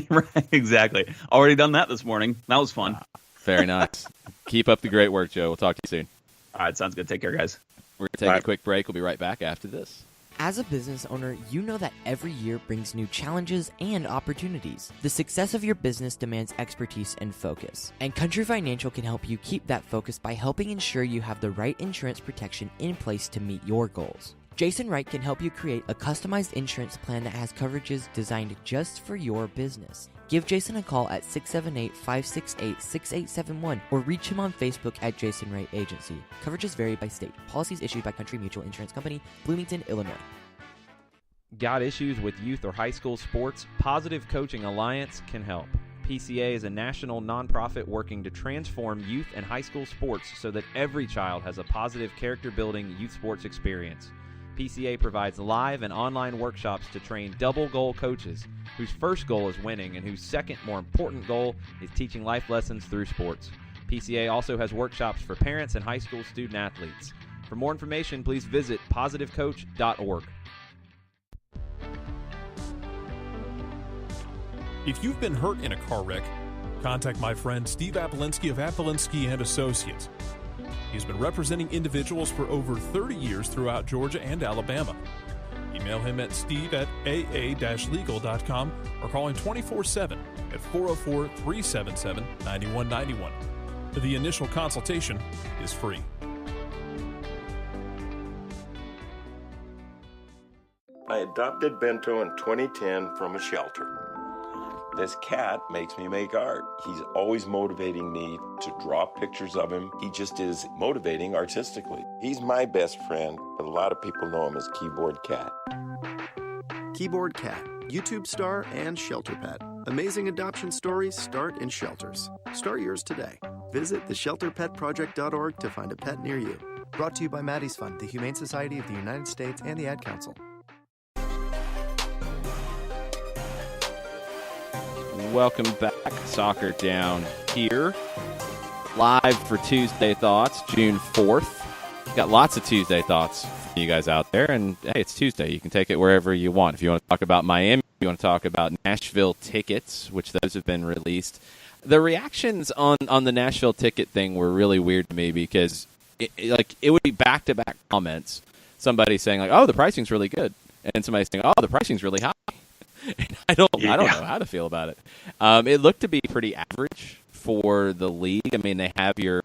Right, exactly. Already done that this morning. That was fun. Very nice. Keep up the great work, Joe. We'll talk to you soon. All right, sounds good. Take care, guys. We're going to take a quick break. We'll be right back after this. As a business owner, you know that every year brings new challenges and opportunities. The success of your business demands expertise and focus. And Country Financial can help you keep that focus by helping ensure you have the right insurance protection in place to meet your goals. Jason Wright can help you create a customized insurance plan that has coverages designed just for your business. Give Jason a call at 678-568-6871 or reach him on Facebook at Jason Wright Agency. Coverages vary by state. Policies issued by Country Mutual Insurance Company, Bloomington, Illinois. Got issues with youth or high school sports? Positive Coaching Alliance can help. PCA is a national nonprofit working to transform youth and high school sports so that every child has a positive character-building youth sports experience. PCA provides live and online workshops to train double-goal coaches whose first goal is winning and whose second, more important goal is teaching life lessons through sports. PCA also has workshops for parents and high school student-athletes. For more information, please visit positivecoach.org. If you've been hurt in a car wreck, contact my friend Steve Apolinsky of Apolinsky & Associates. He's been representing individuals for over 30 years throughout Georgia and Alabama. Email him at steve@aa-legal.com or call him 24/7 at 404-377-9191. The initial consultation is free. I adopted Bento in 2010 from a shelter. This cat makes me make art. He's always motivating me to draw pictures of him. He just is motivating artistically. He's my best friend, but a lot of people know him as Keyboard Cat. Keyboard Cat, YouTube star and shelter pet. Amazing adoption stories start in shelters. Start yours today. Visit theshelterpetproject.org to find a pet near you. Brought to you by Maddie's Fund, the Humane Society of the United States, and the Ad Council. Welcome back. Soccer Down here. Live for Tuesday Thoughts, June 4th. Got lots of Tuesday Thoughts for you guys out there. And, hey, it's Tuesday. You can take it wherever you want. If you want to talk about Miami, if you want to talk about Nashville tickets, which those have been released. The reactions on the Nashville ticket thing were really weird to me because it would be back-to-back comments. Somebody saying, like, oh, the pricing's really good. And somebody saying, oh, the pricing's really high. And I don't know how to feel about it. It looked to be pretty average for the league. I mean, they have your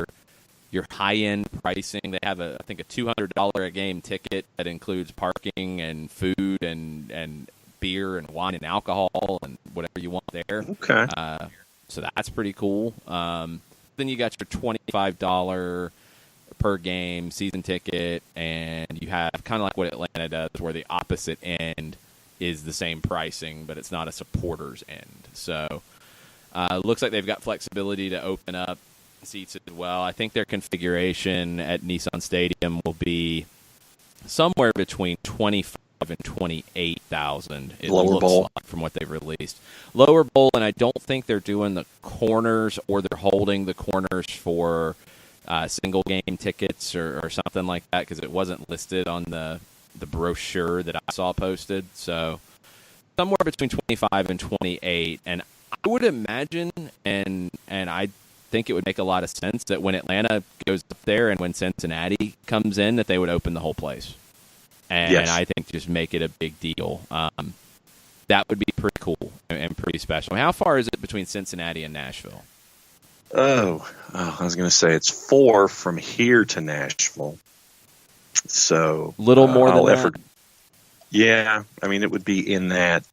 high end pricing. They have I think a $200 a game ticket that includes parking and food and beer and wine and alcohol and whatever you want there. Okay. So that's pretty cool. Then you got your $25 per game season ticket, and you have kind of like what Atlanta does, where the opposite end is the same pricing, but it's not a supporter's end. So looks like they've got flexibility to open up seats as well. I think their configuration at Nissan Stadium will be somewhere between 25 and 28,000. It Lower looks bowl like, from what they've released. Lower bowl, and I don't think they're doing the corners, or they're holding the corners for single game tickets or something like that, because it wasn't listed on the brochure that I saw posted. So somewhere between 25 and 28, and I would imagine, and I think it would make a lot of sense that when Atlanta goes up there and when Cincinnati comes in, that they would open the whole place. And I think just make it a big deal. That would be pretty cool and pretty special. How far is it between Cincinnati and Nashville? Oh, I was going to say it's 4 from here to Nashville. So little more than that. Yeah, I mean it would be in that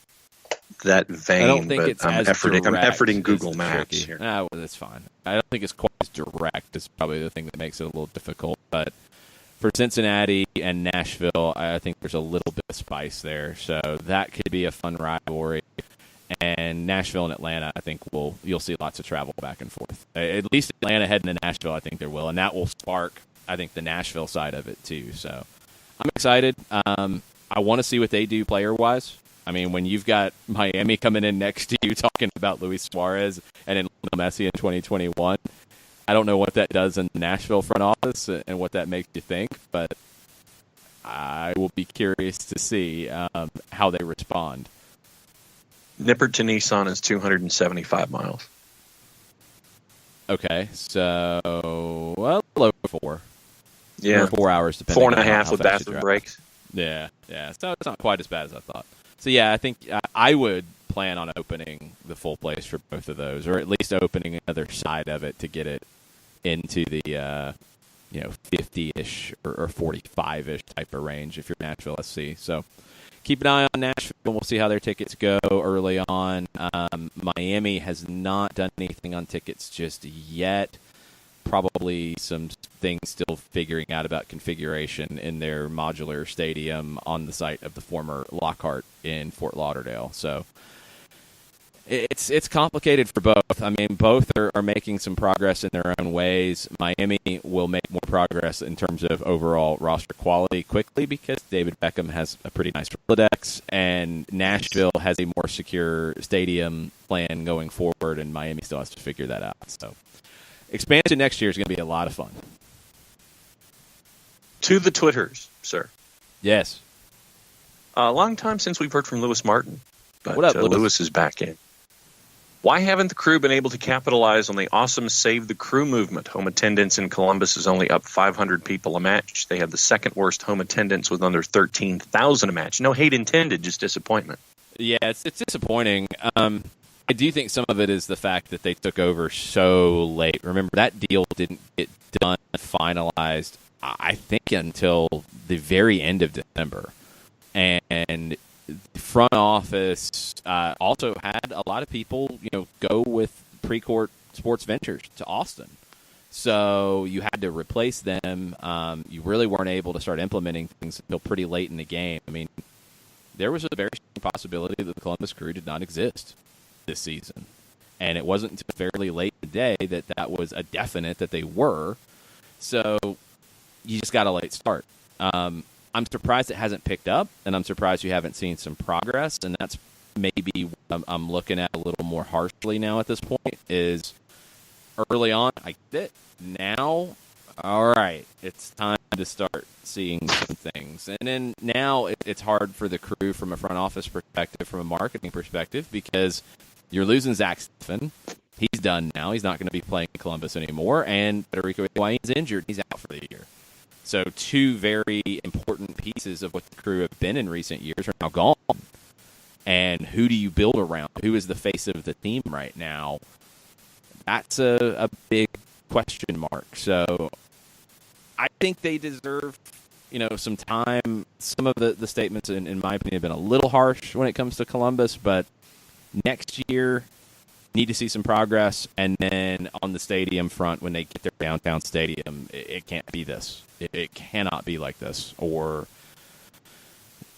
vein. I don't think but it's I'm as efforting Google Maps here. Well, that's fine. I don't think it's quite as direct. It's probably the thing that makes it a little difficult. But for Cincinnati and Nashville, I think there's a little bit of spice there. So that could be a fun rivalry. And Nashville and Atlanta, I think you'll see lots of travel back and forth. At least Atlanta heading to Nashville, I think there will, and that will spark, I think, the Nashville side of it too. So I'm excited. I want to see what they do player-wise. I mean, when you've got Miami coming in next to you talking about Luis Suarez and then Messi in 2021, I don't know what that does in the Nashville front office and what that makes you think, but I will be curious to see how they respond. Nippert to Nissan is 275 miles. Okay, so over 4. Yeah, 4 hours, depending. 4.5 with bathroom breaks. Yeah. So it's not quite as bad as I thought. So yeah, I think I would plan on opening the full place for both of those, or at least opening another side of it to get it into the 50-ish or 45-ish type of range if you're Nashville SC. So keep an eye on Nashville. We'll see how their tickets go early on. Miami has not done anything on tickets just yet. Probably some things still figuring out about configuration in their modular stadium on the site of the former Lockhart in Fort Lauderdale. So it's complicated for both. I mean, both are making some progress in their own ways. Miami will make more progress in terms of overall roster quality quickly because David Beckham has a pretty nice Rolodex, and Nashville has a more secure stadium plan going forward, and Miami still has to figure that out. So expansion next year is going to be a lot of fun. To the Twitters, sir. Yes. A long time since we've heard from Lewis Martin, but what up, Lewis is back in. Why haven't the crew been able to capitalize on the awesome Save the Crew movement? Home attendance in Columbus is only up 500 people a match. They have the second worst home attendance with under 13,000 a match. No hate intended, just disappointment. Yeah, it's disappointing. I do think some of it is the fact that they took over so late. Remember, that deal didn't get done, finalized, I think, until the very end of December. And the front office also had a lot of people, go with Precourt Sports Ventures to Austin. So you had to replace them. You really weren't able to start implementing things until pretty late in the game. I mean, there was a very strong possibility that the Columbus Crew did not exist this season. And it wasn't until fairly late in the day that was a definite that they were. So you just got a late start. I'm surprised it hasn't picked up, and I'm surprised you haven't seen some progress, and that's maybe what I'm looking at a little more harshly now at this point, is early on, I get it. Now, all right, it's time to start seeing some things. And then now it's hard for the crew from a front office perspective, from a marketing perspective, because you're losing Zach Steffen. He's done now. He's not going to be playing in Columbus anymore, and Federico Higuain's injured. He's out for the year. So 2 very important pieces of what the crew have been in recent years are now gone. And who do you build around? Who is the face of the team right now? That's a big question mark. So I think they deserve, some time. Some of the statements, in my opinion, have been a little harsh when it comes to Columbus, but next year, need to see some progress. And then on the stadium front, when they get their downtown stadium, it can't be this. It cannot be like this. Or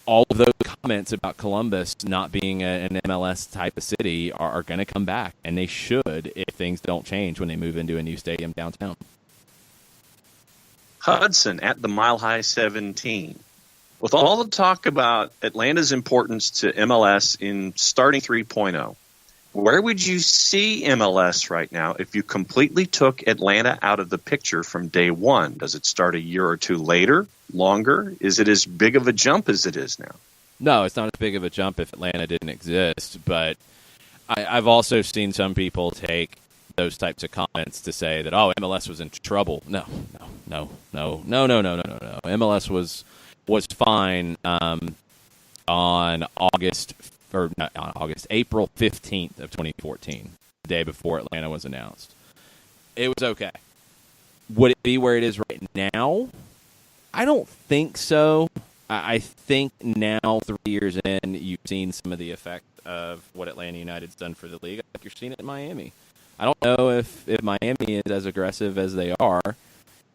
all of those comments about Columbus not being an MLS type of city are going to come back, and they should if things don't change when they move into a new stadium downtown. Hudson at the Mile High 17. With all the talk about Atlanta's importance to MLS in starting 3.0, where would you see MLS right now if you completely took Atlanta out of the picture from day one? Does it start a year or two later, longer? Is it as big of a jump as it is now? No, it's not as big of a jump if Atlanta didn't exist, but I've also seen some people take those types of comments to say that, MLS was in trouble. No. MLS was fine on April 15th of 2014, the day before Atlanta was announced. It was okay. Would it be where it is right now? I don't think so. I think now, 3 years in, you've seen some of the effect of what Atlanta United's done for the league. I think you're seeing it in Miami. I don't know if Miami is as aggressive as they are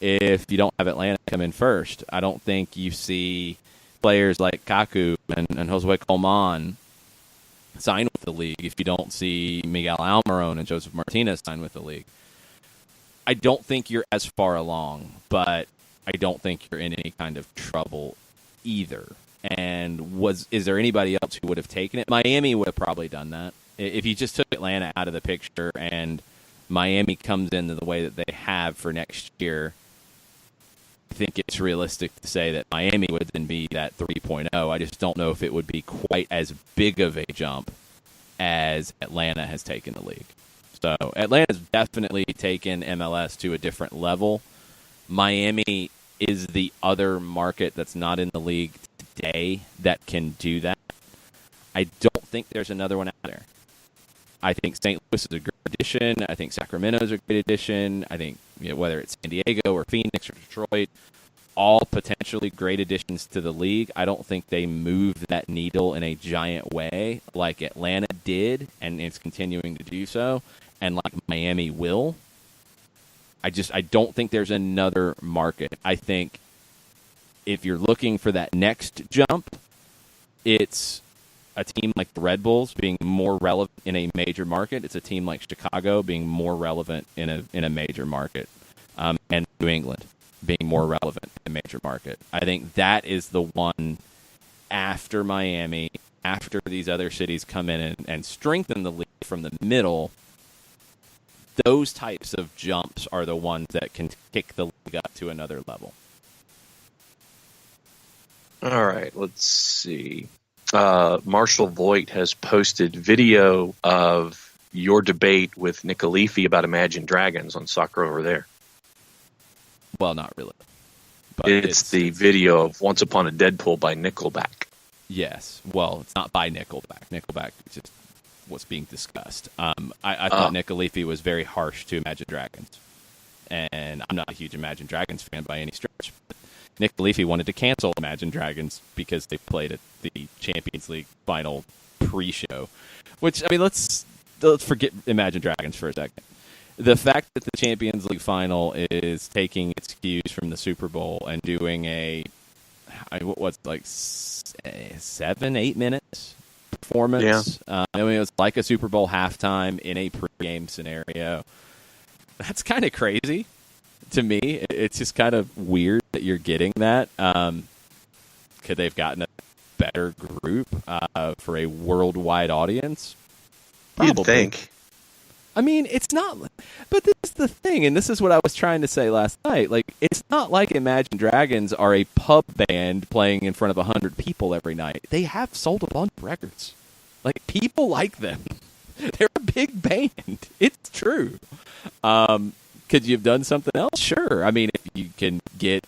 if you don't have Atlanta come in first. I don't think you see players like Kaku and Josue Colman sign with the league if you don't see Miguel Almiron and Joseph Martinez sign with the league. I don't think you're as far along, but I don't think you're in any kind of trouble either. And is there anybody else who would have taken it? Miami would have probably done that. If you just took Atlanta out of the picture and Miami comes in the way that they have for next year, I think it's realistic to say that Miami would then be that 3.0. I just don't know if it would be quite as big of a jump as Atlanta has taken the league. So Atlanta's definitely taken MLS to a different level. Miami is the other market that's not in the league today that can do that. I don't think there's another one out there. I think St. Louis is a great addition. I think Sacramento is a great addition. I think whether it's San Diego or Phoenix or Detroit, all potentially great additions to the league. I don't think they move that needle in a giant way like Atlanta did, and it's continuing to do so, and like Miami will. I don't think there's another market. I think if you're looking for that next jump, it's a team like the Red Bulls being more relevant in a major market. It's a team like Chicago being more relevant in a major market, and New England being more relevant in a major market. I think that is the one after Miami, after these other cities come in and strengthen the league from the middle. Those types of jumps are the ones that can kick the league up to another level. All right, let's see. Marshall Voigt has posted video of your debate with Nick Alifi about Imagine Dragons on Soccer Over There. Well, not really. But it's the video of Once Upon a Deadpool by Nickelback. Yes. Well, it's not by Nickelback. Nickelback is just what's being discussed. I thought Nick Alifi was very harsh to Imagine Dragons. And I'm not a huge Imagine Dragons fan by any stretch. But Nick Alifi wanted to cancel Imagine Dragons because they played at the Champions League final pre-show. Which, I mean, let's forget Imagine Dragons for a second. The fact that the Champions League final is taking its cues from the Super Bowl and doing what's like 7-8 minutes performance. Yeah. I mean, it was like a Super Bowl halftime in a pregame scenario. That's kind of crazy to me. It's just kind of weird that you're getting that. Could they've gotten a better group for a worldwide audience? Probably. You'd think. I mean, it's not, but this is the thing, and this is what I was trying to say last night. Like, it's not like Imagine Dragons are a pub band playing in front of 100 people every night. They have sold a bunch of records. Like, people like them. They're a big band. It's true. Could you have done something else? Sure. I mean, if you can get,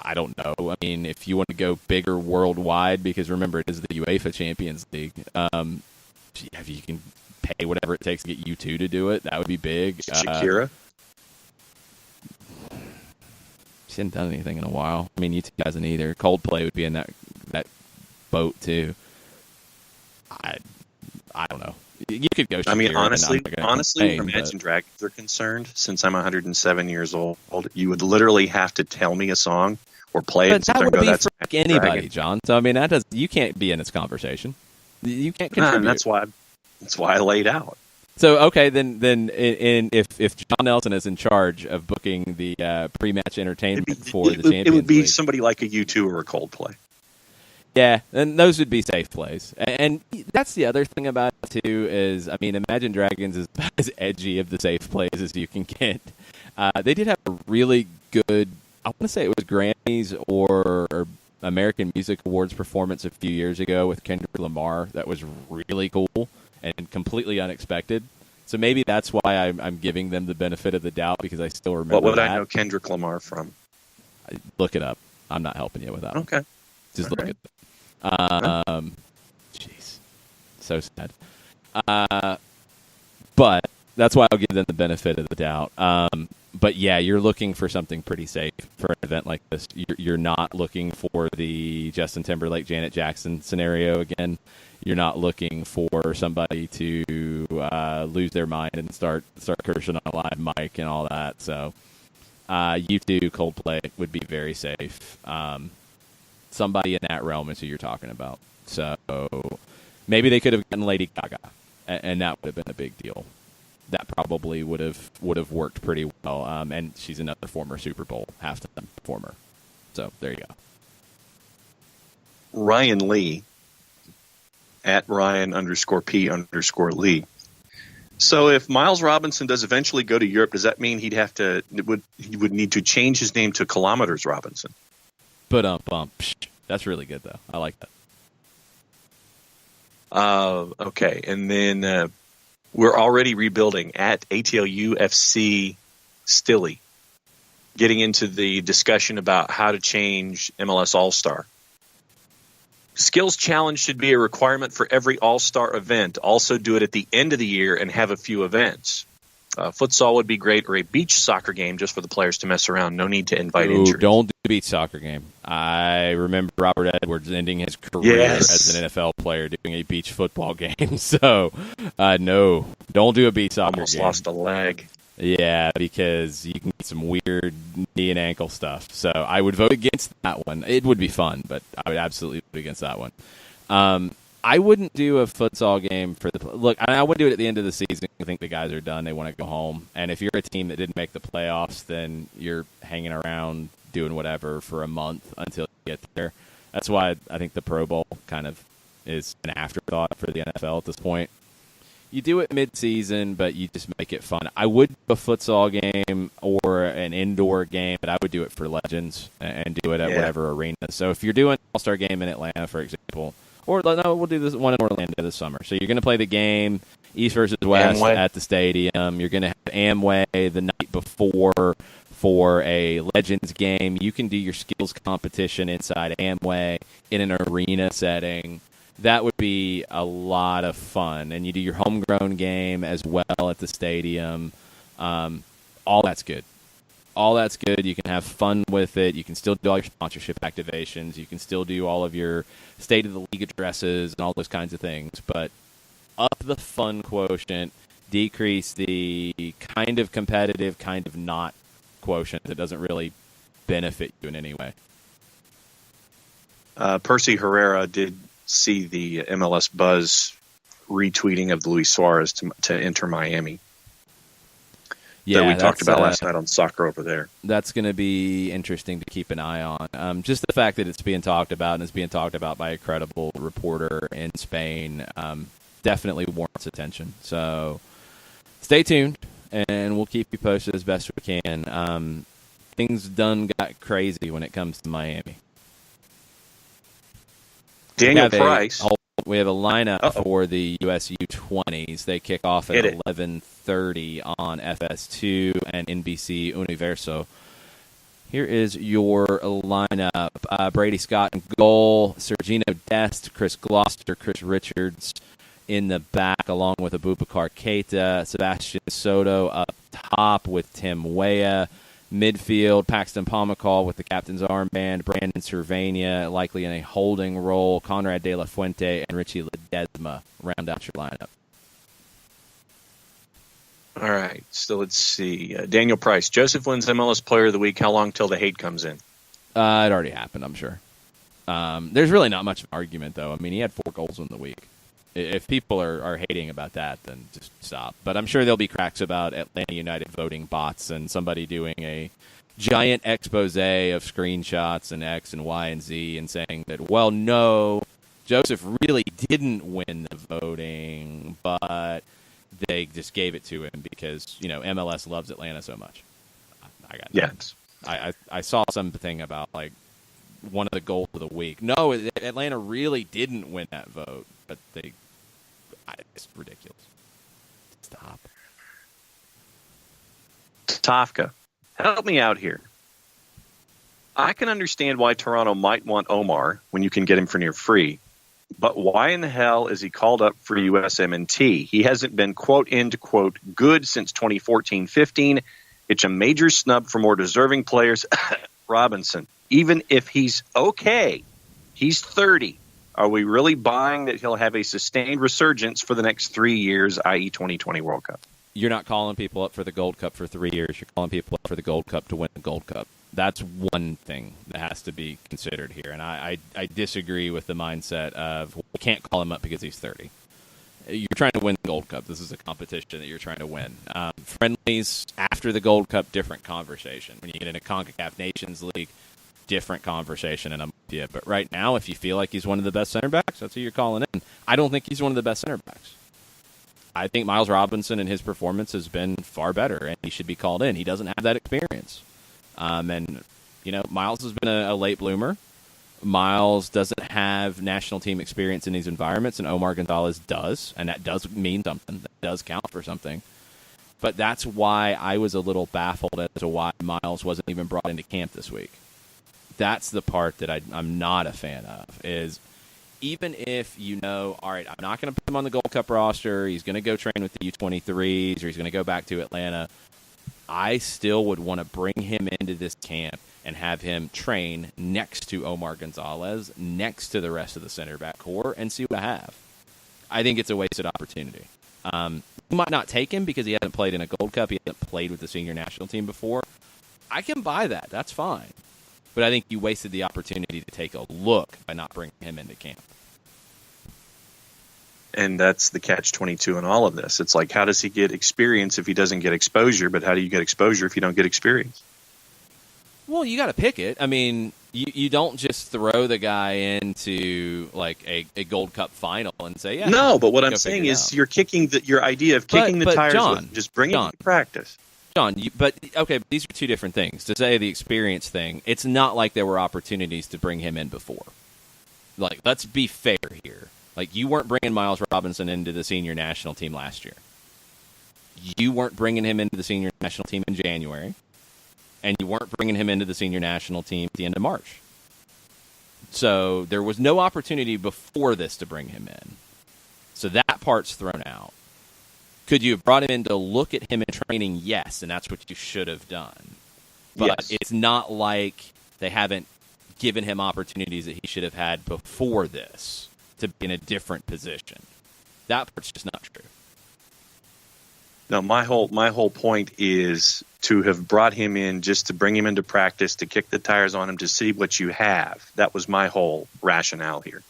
I don't know. I mean, if you want to go bigger worldwide, because remember, it is the UEFA Champions League. If you can pay whatever it takes to get U2 to do it, that would be big. Shakira? She hasn't done anything in a while. I mean, U2 hasn't either. Coldplay would be in that boat, too. I don't know. You could go Shakira. I mean, honestly, complain, where Imagine Dragons are concerned, since I'm 107 years old, you would literally have to tell me a song or play it. But that would be for anybody, Dragon. John. So, I mean, you can't be in this conversation. You can't contribute. And that's why I laid out. So, okay, then if John Nelson is in charge of booking the pre-match entertainment for the Champions League, it would be somebody like a U2 or a Coldplay. Yeah, and those would be safe plays. And that's the other thing about it, too, is, I mean, Imagine Dragons is about as edgy of the safe plays as you can get. They did have a really good, I want to say it was Grammys or American Music Awards performance a few years ago with Kendrick Lamar that was really cool and completely unexpected. So maybe that's why I'm giving them the benefit of the doubt, because I still remember What would that. I know Kendrick Lamar from? Look it up. I'm not helping you with that. Okay. Just All look right. at it. Jeez. So sad. But that's why I'll give them the benefit of the doubt. But yeah, you're looking for something pretty safe for an event like this. You're not looking for the Justin Timberlake, Janet Jackson scenario again. You're not looking for somebody to lose their mind and start cursing on a live mic and all that. So U2, Coldplay would be very safe. Somebody in that realm is who you're talking about. So maybe they could have gotten Lady Gaga, and that would have been a big deal. That probably would have worked pretty well. And she's another former Super Bowl halftime performer. So there you go. Ryan Lee, at Ryan_P_Lee. So if Miles Robinson does eventually go to Europe, does that mean he would need to change his name to Kilometers Robinson? But that's really good though. I like that. Okay, and then we're already rebuilding at ATLUFC Stilly, getting into the discussion about how to change MLS All-Star. Skills challenge should be a requirement for every All-Star event. Also do it at the end of the year and have a few events. Futsal would be great, or a beach soccer game just for the players to mess around. No need to invite injuries. Don't do a beach soccer game. I remember Robert Edwards ending his career as an NFL player doing a beach football game. So, no, don't do a beach soccer Almost game. lost a leg. Yeah, because you can get some weird knee and ankle stuff. So I would vote against that one. It would be fun, but I would absolutely vote against that one. I wouldn't do a futsal game for the look. I would do it at the end of the season. I think the guys are done. They want to go home. And if you're a team that didn't make the playoffs, then you're hanging around doing whatever for a month until you get there. That's why I think the Pro Bowl kind of is an afterthought for the NFL at this point. You do it mid-season, but you just make it fun. I would do a futsal game or an indoor game, but I would do it for Legends and do it at whatever arena. So if you're doing an All-Star game in Atlanta, for example, or no, we'll do this one in Orlando this summer. So you're going to play the game, East versus West, Amway at the stadium. You're going to have Amway the night before for a Legends game. You can do your skills competition inside Amway in an arena setting. That would be a lot of fun. And you do your homegrown game as well at the stadium. All that's good. All that's good. You can have fun with it. You can still do all your sponsorship activations. You can still do all of your State of the League addresses and all those kinds of things. But up the fun quotient, decrease the kind of competitive, kind of not quotient that doesn't really benefit you in any way. Percy Herrera did see the MLS Buzz retweeting of the Luis Suarez to enter Miami. Yeah, that we talked about last night on Soccer Over There. That's going to be interesting to keep an eye on. Just the fact that it's being talked about and it's being talked about by a credible reporter in Spain definitely warrants attention. So stay tuned, and we'll keep you posted as best we can. Things done got crazy when it comes to Miami. Daniel Price. We have a lineup for the USU 20s. They kick off at 11:30 on FS2 and NBC Universo. Here is your lineup. Brady Scott in goal, Sergino Dest, Chris Gloucester, Chris Richards in the back, along with Abubakar Keita, Sebastian Soto up top with Tim Weah. Midfield, Paxton Pomacall with the captain's armband, Brandon Cervania likely in a holding role, Conrad De La Fuente, and Richie Ledesma round out your lineup. All right, so let's see. Daniel Price, Joseph wins MLS Player of the Week. How long till the hate comes in? It already happened, I'm sure. There's really not much of an argument, though. I mean, he had 4 goals in the week. If people are hating about that, then just stop. But I'm sure there'll be cracks about Atlanta United voting bots and somebody doing a giant expose of screenshots and X and Y and Z and saying that, well, no, Joseph really didn't win the voting, but they just gave it to him because, MLS loves Atlanta so much. I got yes. I saw something about, like, one of the goals of the week. No, Atlanta really didn't win that vote, but it's ridiculous. Stop. Tafka, help me out here. I can understand why Toronto might want Omar when you can get him for near free, but why in the hell is he called up for USMNT? He hasn't been, quote, end quote, good since 2014-15. It's a major snub for more deserving players. Robinson, even if he's okay, he's 30. Are we really buying that he'll have a sustained resurgence for the next 3 years, i.e. 2020 World Cup? You're not calling people up for the Gold Cup for 3 years. You're calling people up for the Gold Cup to win the Gold Cup. That's one thing that has to be considered here. And I disagree with the mindset of, we can't call him up because he's 30. You're trying to win the Gold Cup. This is a competition that you're trying to win. Friendlies after the Gold Cup, different conversation. When you get into CONCACAF Nations League, different conversation, and I'm with you. But right now, if you feel like he's one of the best center backs, that's who you're calling in. I don't think he's one of the best center backs. I think Miles Robinson and his performance has been far better, and he should be called in. He doesn't have that experience. Miles has been a late bloomer. Miles doesn't have national team experience in these environments, and Omar Gonzalez does, and that does mean something. That does count for something. But that's why I was a little baffled as to why Miles wasn't even brought into camp this week. That's the part that I'm not a fan of, is even if all right, I'm not going to put him on the Gold Cup roster, he's going to go train with the U23s, or he's going to go back to Atlanta, I still would want to bring him into this camp and have him train next to Omar Gonzalez, next to the rest of the center back core, and see what I have. I think it's a wasted opportunity. You might not take him because he hasn't played in a Gold Cup, he hasn't played with the senior national team before. I can buy that. That's fine. But I think you wasted the opportunity to take a look by not bringing him into camp. And that's the catch-22 in all of this. It's like, how does he get experience if he doesn't get exposure? But how do you get exposure if you don't get experience? Well, you got to pick it. I mean, you don't just throw the guy into like a Gold Cup final and say, yeah. No, but what I'm saying is you're kicking your idea of kicking the tires with just bringing it to practice. John, but these are two different things. To say the experience thing, it's not like there were opportunities to bring him in before. Like, let's be fair here. Like, you weren't bringing Miles Robinson into the senior national team last year. You weren't bringing him into the senior national team in January. And you weren't bringing him into the senior national team at the end of March. So there was no opportunity before this to bring him in. So that part's thrown out. Could you have brought him in to look at him in training? Yes, and that's what you should have done. But It's not like they haven't given him opportunities that he should have had before this to be in a different position. That part's just not true. No, my whole point is to have brought him in just to bring him into practice, to kick the tires on him, to see what you have. That was my whole rationale here.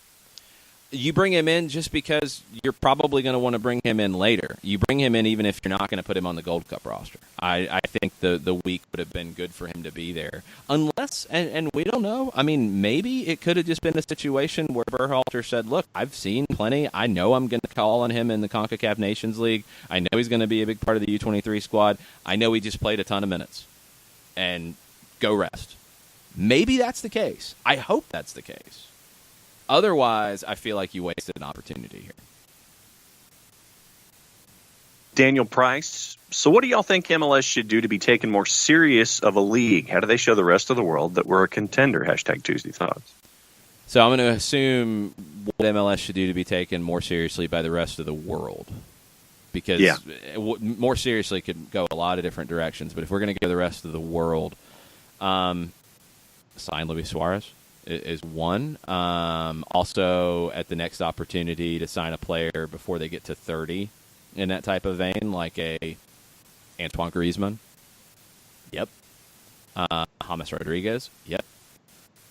You bring him in just because you're probably going to want to bring him in later. You bring him in even if you're not going to put him on the Gold Cup roster. I think the week would have been good for him to be there. Unless, and we don't know, I mean, maybe it could have just been a situation where Berhalter said, look, I've seen plenty. I know I'm going to call on him in the CONCACAF Nations League. I know he's going to be a big part of the U23 squad. I know he just played a ton of minutes. And go rest. Maybe that's the case. I hope that's the case. Otherwise, I feel like you wasted an opportunity here. Daniel Price. So what do y'all think MLS should do to be taken more serious of a league? How do they show the rest of the world that we're a contender? Hashtag Tuesday Thoughts. So I'm going to assume what MLS should do to be taken more seriously by the rest of the world. Because more seriously could go a lot of different directions. But if we're going to go the rest of the world, sign Luis Suarez is one. Also, at the next opportunity to sign a player before they get to 30 in that type of vein, like a Antoine Griezmann. Yep. James Rodriguez. Yep.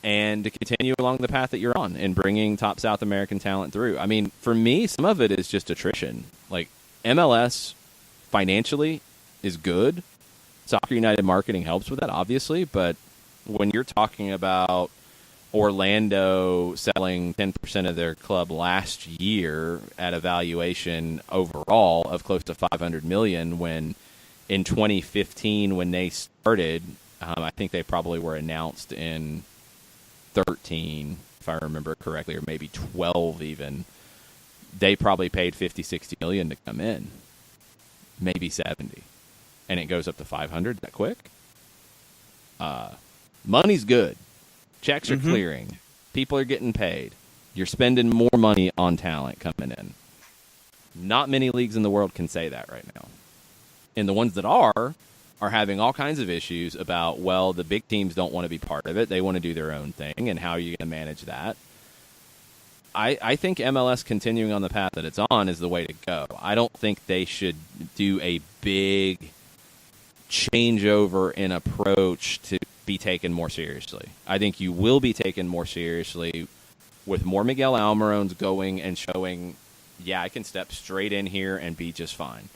And to continue along the path that you're on and bringing top South American talent through. I mean, for me, some of it is just attrition. Like, MLS financially is good. Soccer United marketing helps with that, obviously. But when you're talking about Orlando selling 10% of their club last year at a valuation overall of close to $500 million, when in 2015 when they started, I think they probably were announced in 13, if I remember correctly, or maybe 12 even. They probably paid 50, 60 million to come in, maybe 70, and it goes up to 500 that quick. Money's good. Checks are clearing. People are getting paid. You're spending more money on talent coming in. Not many leagues in the world can say that right now. And the ones that are having all kinds of issues about, well, the big teams don't want to be part of it. They want to do their own thing, and how are you going to manage that? I think MLS continuing on the path that it's on is the way to go. I don't think they should do a big changeover in approach to be taken more seriously. I think you will be taken more seriously with more Miguel Almirones going and showing, I can step straight in here and be just fine.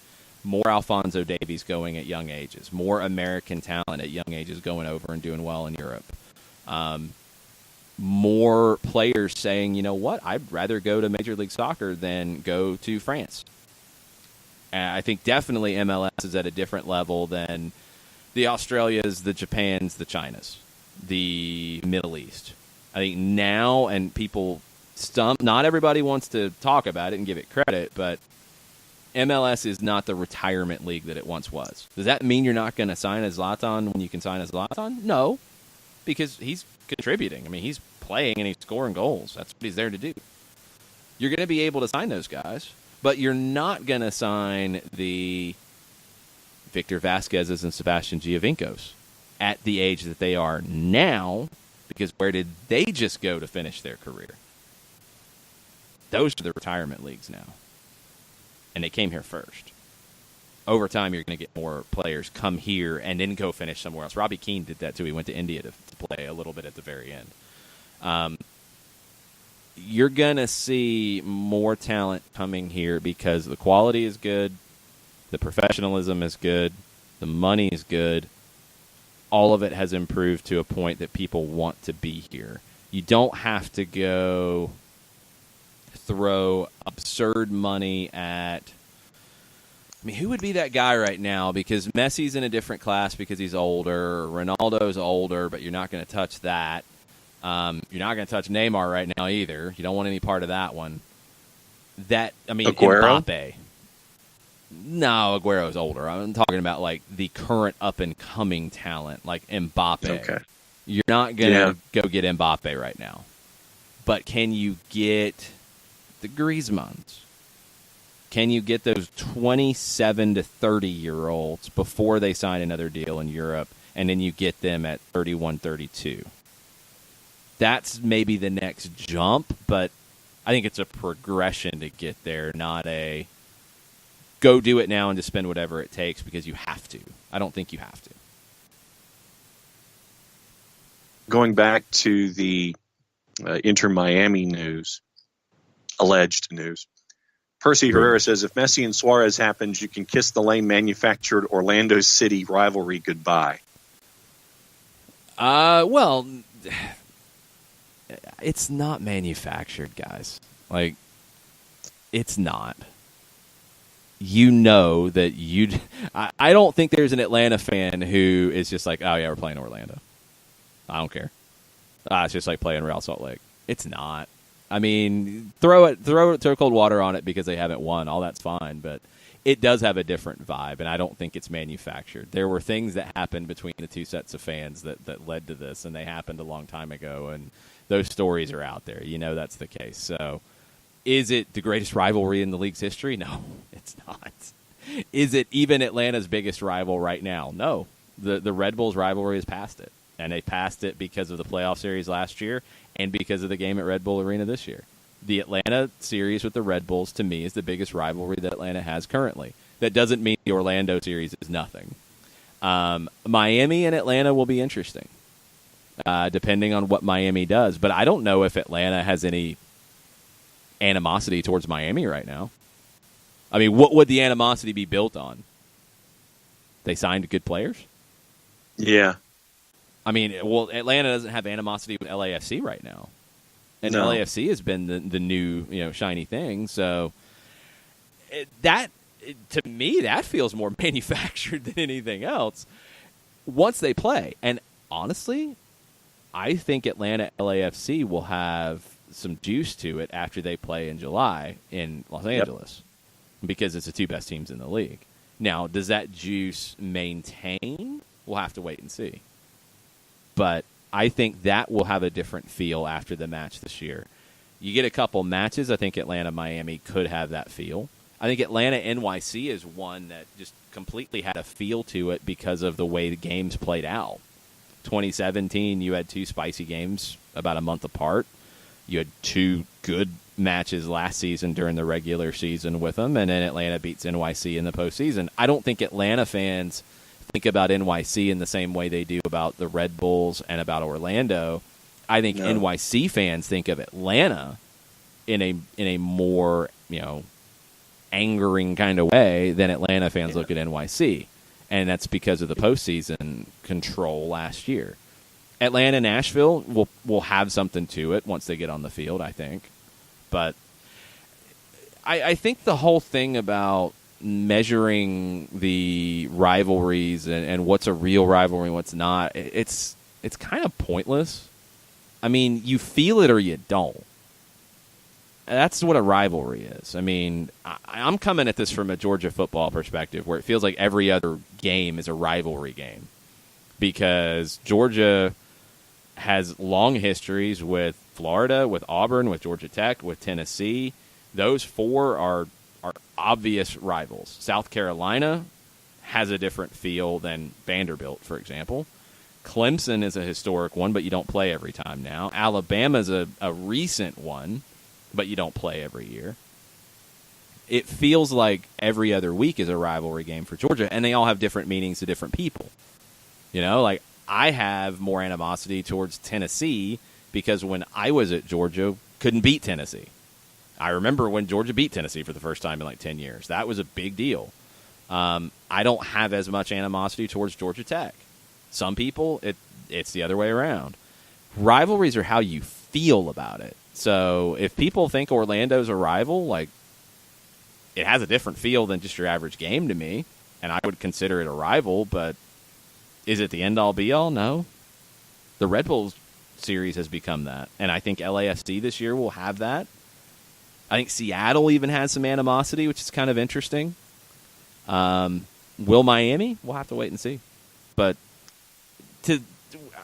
More Alphonso Davies going at young ages. More American talent at young ages going over and doing well in Europe. More players saying, you know what, I'd rather go to Major League Soccer than go to France. And I think definitely MLS is at a different level than the Australias, the Japans, the Chinas, the Middle East. I think now, and people not everybody wants to talk about it and give it credit, but MLS is not the retirement league that it once was. Does that mean you're not going to sign a Zlatan when you can sign a Zlatan? No, because he's contributing. I mean, he's playing and he's scoring goals. That's what he's there to do. You're going to be able to sign those guys, but you're not going to sign the Victor Vasquez's and Sebastian Giovinco's at the age that they are now, because where did they just go to finish their career? Those are the retirement leagues now. And they came here first. Over time, you're going to get more players come here and then go finish somewhere else. Robbie Keane did that too. He went to India to play a little bit at the very end. You're going to see more talent coming here because the quality is good, the professionalism is good, the money is good. All of it has improved to a point that people want to be here. You don't have to go throw absurd money at... I mean, who would be that guy right now? Because Messi's in a different class because he's older. Ronaldo's older, but you're not going to touch that. You're not going to touch Neymar right now either. You don't want any part of that one. Aguero? Mbappe. No, Aguero's older. I'm talking about like the current up-and-coming talent, like Mbappe. Okay. You're not going to go get Mbappe right now. But can you get the Griezmanns? Can you get those 27 to 30-year-olds before they sign another deal in Europe, and then you get them at 31, 32? That's maybe the next jump, but I think it's a progression to get there, not a go do it now and just spend whatever it takes because you have to. I don't think you have to. Going back to the Inter Miami news, alleged news, Percy Herrera says, if Messi and Suarez happens, you can kiss the lame manufactured Orlando City rivalry goodbye. Well, it's not manufactured, guys. Like, it's not. You know that you'd... I don't think there's an Atlanta fan who is just like, oh, yeah, we're playing Orlando. I don't care. It's just like playing Real Salt Lake. It's not. I mean, throw cold water on it because they haven't won. All that's fine, but it does have a different vibe, and I don't think it's manufactured. There were things that happened between the two sets of fans that led to this, and they happened a long time ago, and those stories are out there. You know that's the case. So is it the greatest rivalry in the league's history? No, it's not. Is it even Atlanta's biggest rival right now? No. The Red Bulls rivalry has passed it, and they passed it because of the playoff series last year and because of the game at Red Bull Arena this year. The Atlanta series with the Red Bulls, to me, is the biggest rivalry that Atlanta has currently. That doesn't mean the Orlando series is nothing. Miami and Atlanta will be interesting, depending on what Miami does. But I don't know if Atlanta has any animosity towards Miami right now. I mean, what would the animosity be built on? They signed good players? Yeah. I mean, well, Atlanta doesn't have animosity with LAFC right now. And No. LAFC has been the new, shiny thing. So to me, that feels more manufactured than anything else once they play. And honestly, I think Atlanta LAFC will have some juice to it after they play in July in Los Angeles because it's the two best teams in the league. Now, does that juice maintain? We'll have to wait and see. But I think that will have a different feel after the match this year. You get a couple matches, I think Atlanta-Miami could have that feel. I think Atlanta-NYC is one that just completely had a feel to it because of the way the games played out. 2017, you had two spicy games about a month apart. You had two good matches last season during the regular season with them, and then Atlanta beats NYC in the postseason. I don't think Atlanta fans think about NYC in the same way they do about the Red Bulls and about Orlando. I think NYC fans think of Atlanta in a more, angering kind of way than Atlanta fans look at NYC. And that's because of the postseason control last year. Atlanta, Nashville will have something to it once they get on the field, I think. But I think the whole thing about measuring the rivalries and what's a real rivalry and what's not, it's kind of pointless. I mean, you feel it or you don't. That's what a rivalry is. I mean, I'm coming at this from a Georgia football perspective where it feels like every other game is a rivalry game because Georgia has long histories with Florida, with Auburn, with Georgia Tech, with Tennessee. Those four are obvious rivals. South Carolina has a different feel than Vanderbilt, for example. Clemson is a historic one, but you don't play every time now. Alabama's a recent one, but you don't play every year. It feels like every other week is a rivalry game for Georgia, and they all have different meanings to different people. Like I have more animosity towards Tennessee because when I was at Georgia, couldn't beat Tennessee. I remember when Georgia beat Tennessee for the first time in like 10 years. That was a big deal. I don't have as much animosity towards Georgia Tech. Some people, it's the other way around. Rivalries are how you feel about it. So if people think Orlando's a rival, like it has a different feel than just your average game to me, and I would consider it a rival, but is it the end-all be-all? No. The Red Bulls series has become that, and I think LAFC this year will have that. I think Seattle even has some animosity, which is kind of interesting. Will Miami? We'll have to wait and see. But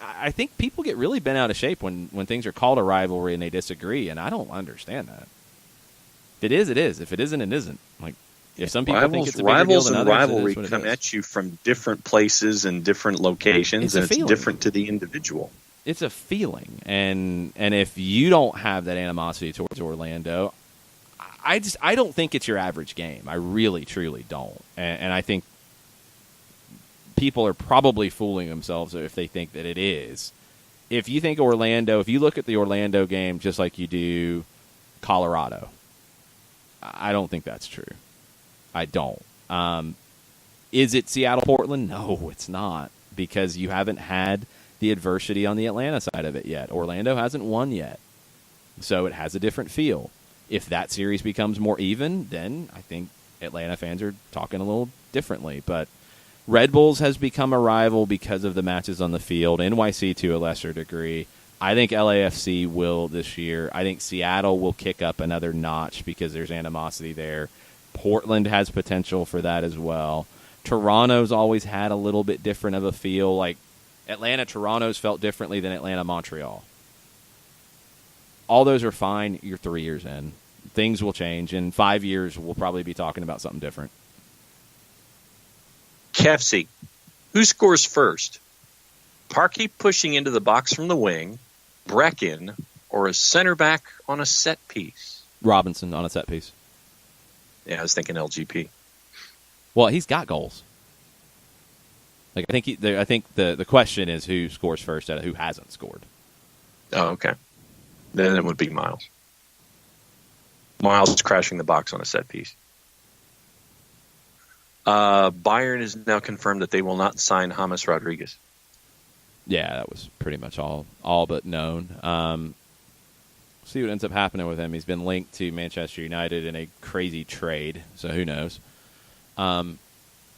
I think people get really bent out of shape when things are called a rivalry and they disagree, and I don't understand that. If it is, it is. If it isn't, it isn't. Like, if some people think it's a bigger deal than others, rivalry it is what it come is. at you from different places and different locations, and it's different to the individual. It's a feeling, and if you don't have that animosity towards Orlando, I don't think it's your average game. I really, truly don't, and I think people are probably fooling themselves if they think that it is. If you think Orlando, if you look at the Orlando game just like you do Colorado, I don't think that's true. I don't. Is it Seattle-Portland? No, it's not, because you haven't had the adversity on the Atlanta side of it yet. Orlando hasn't won yet, so it has a different feel. If that series becomes more even, then I think Atlanta fans are talking a little differently. But Red Bulls has become a rival because of the matches on the field. NYC to a lesser degree. I think LAFC will this year. I think Seattle will kick up another notch because there's animosity there. Portland has potential for that as well. Toronto's always had a little bit different of a feel. Like Atlanta, Toronto's felt differently than Atlanta, Montreal. All those are fine. You're 3 years in. Things will change. In 5 years, we'll probably be talking about something different. Kefsey, who scores first? Parkey pushing into the box from the wing, Brecken, or a center back on a set piece? Robinson on a set piece. Yeah, I was thinking LGP. Well, he's got goals. Like I think the question is who scores first out of who hasn't scored. Oh, okay. Then it would be Miles. Miles crashing the box on a set piece. Bayern is now confirmed that they will not sign James Rodriguez. Yeah, that was pretty much all but known. See what ends up happening with him. He's been linked to Manchester United in a crazy trade, so who knows? I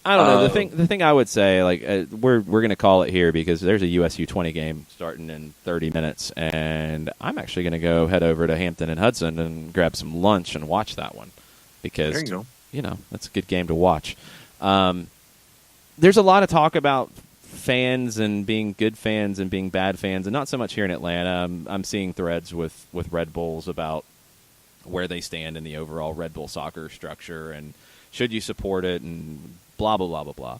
don't know. The thing I would say, like we're going to call it here because there's a USU 20 game starting in 30 minutes, and I'm actually going to go head over to Hampton and Hudson and grab some lunch and watch that one because there you go. That's a good game to watch. There's a lot of talk about fans and being good fans and being bad fans, and not so much here in Atlanta. I'm seeing threads with Red Bulls about where they stand in the overall Red Bull soccer structure and should you support it and blah, blah, blah, blah, blah.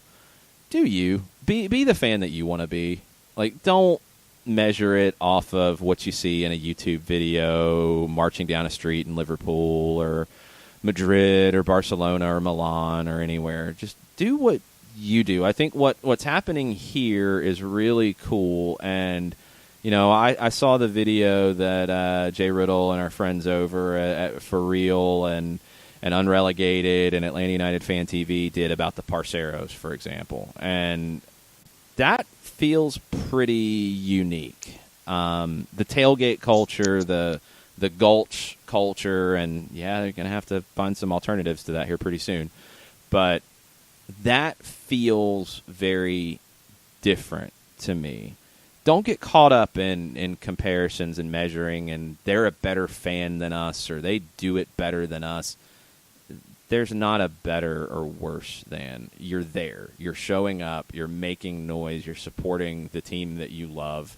Do you? Be the fan that you want to be. Like, don't measure it off of what you see in a YouTube video marching down a street in Liverpool or Madrid or Barcelona or Milan or anywhere. Just do what you do. I think what's happening here is really cool. And, I saw the video that Jay Riddle and our friends over at For Real and Unrelegated and Atlanta United Fan TV did about the Parceros, for example. And that feels pretty unique. The tailgate culture, the Gulch culture, and they're going to have to find some alternatives to that here pretty soon. But that feels very different to me. Don't get caught up in comparisons and measuring, and they're a better fan than us, or they do it better than us. There's not a better or worse than. You're there. You're showing up. You're making noise. You're supporting the team that you love.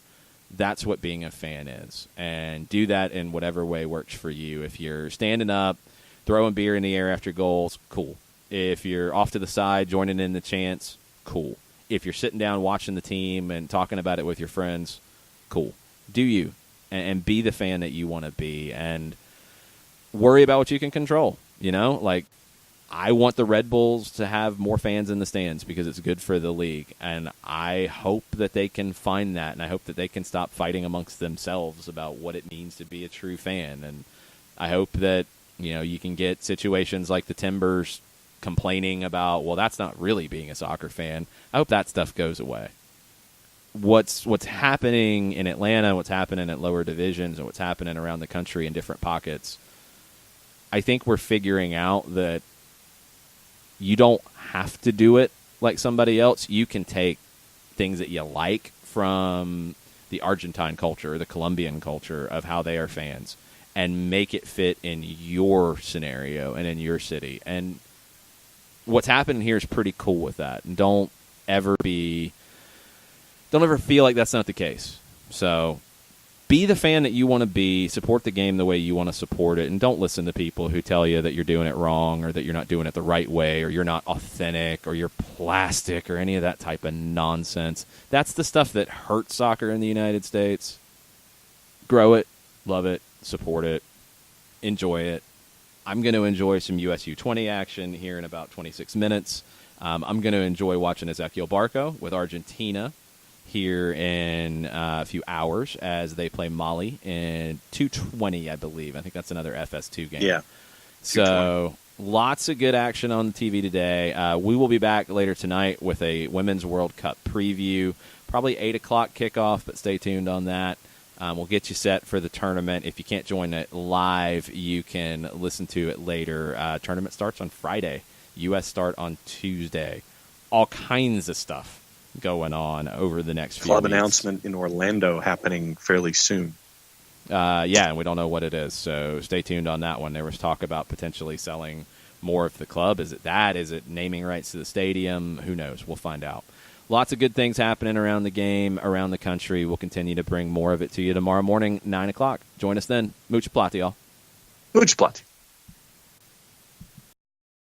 That's what being a fan is. And do that in whatever way works for you. If you're standing up, throwing beer in the air after goals, cool. If you're off to the side, joining in the chants, cool. If you're sitting down watching the team and talking about it with your friends, cool. Do you. And be the fan that you want to be. And worry about what you can control. Like, I want the Red Bulls to have more fans in the stands because it's good for the league. And I hope that they can find that, and I hope that they can stop fighting amongst themselves about what it means to be a true fan. And I hope that, you can get situations like the Timbers complaining about, well, that's not really being a soccer fan. I hope that stuff goes away. What's happening in Atlanta, what's happening at lower divisions, and what's happening around the country in different pockets, I think we're figuring out that you don't have to do it like somebody else. You can take things that you like from the Argentine culture or the Colombian culture of how they are fans and make it fit in your scenario and in your city. And what's happening here is pretty cool with that. And don't ever feel like that's not the case. So be the fan that you want to be, support the game the way you want to support it, and don't listen to people who tell you that you're doing it wrong or that you're not doing it the right way or you're not authentic or you're plastic or any of that type of nonsense. That's the stuff that hurts soccer in the United States. Grow it, love it, support it, enjoy it. I'm going to enjoy some USU 20 action here in about 26 minutes. I'm going to enjoy watching Ezequiel Barco with Argentina here in a few hours as they play Mali in 2:20, I believe. I think that's another FS2 game. Yeah. So lots of good action on the TV today. We will be back later tonight with a Women's World Cup preview, probably 8 o'clock kickoff, but stay tuned on that. We'll get you set for the tournament. If you can't join it live, you can listen to it later. Tournament starts on Friday. U.S. start on Tuesday. All kinds of stuff going on over the next few Club weeks. announcement in Orlando happening fairly soon. And we don't know what it is, so stay tuned on that one. There was talk about potentially selling more of the club? Is it that? Is it naming rights to the stadium? Who knows? We'll find out. Lots of good things happening around the game, around the country. We'll continue to bring more of it to you tomorrow morning, 9 o'clock. Join us then. Much plati, y'all. Much plati.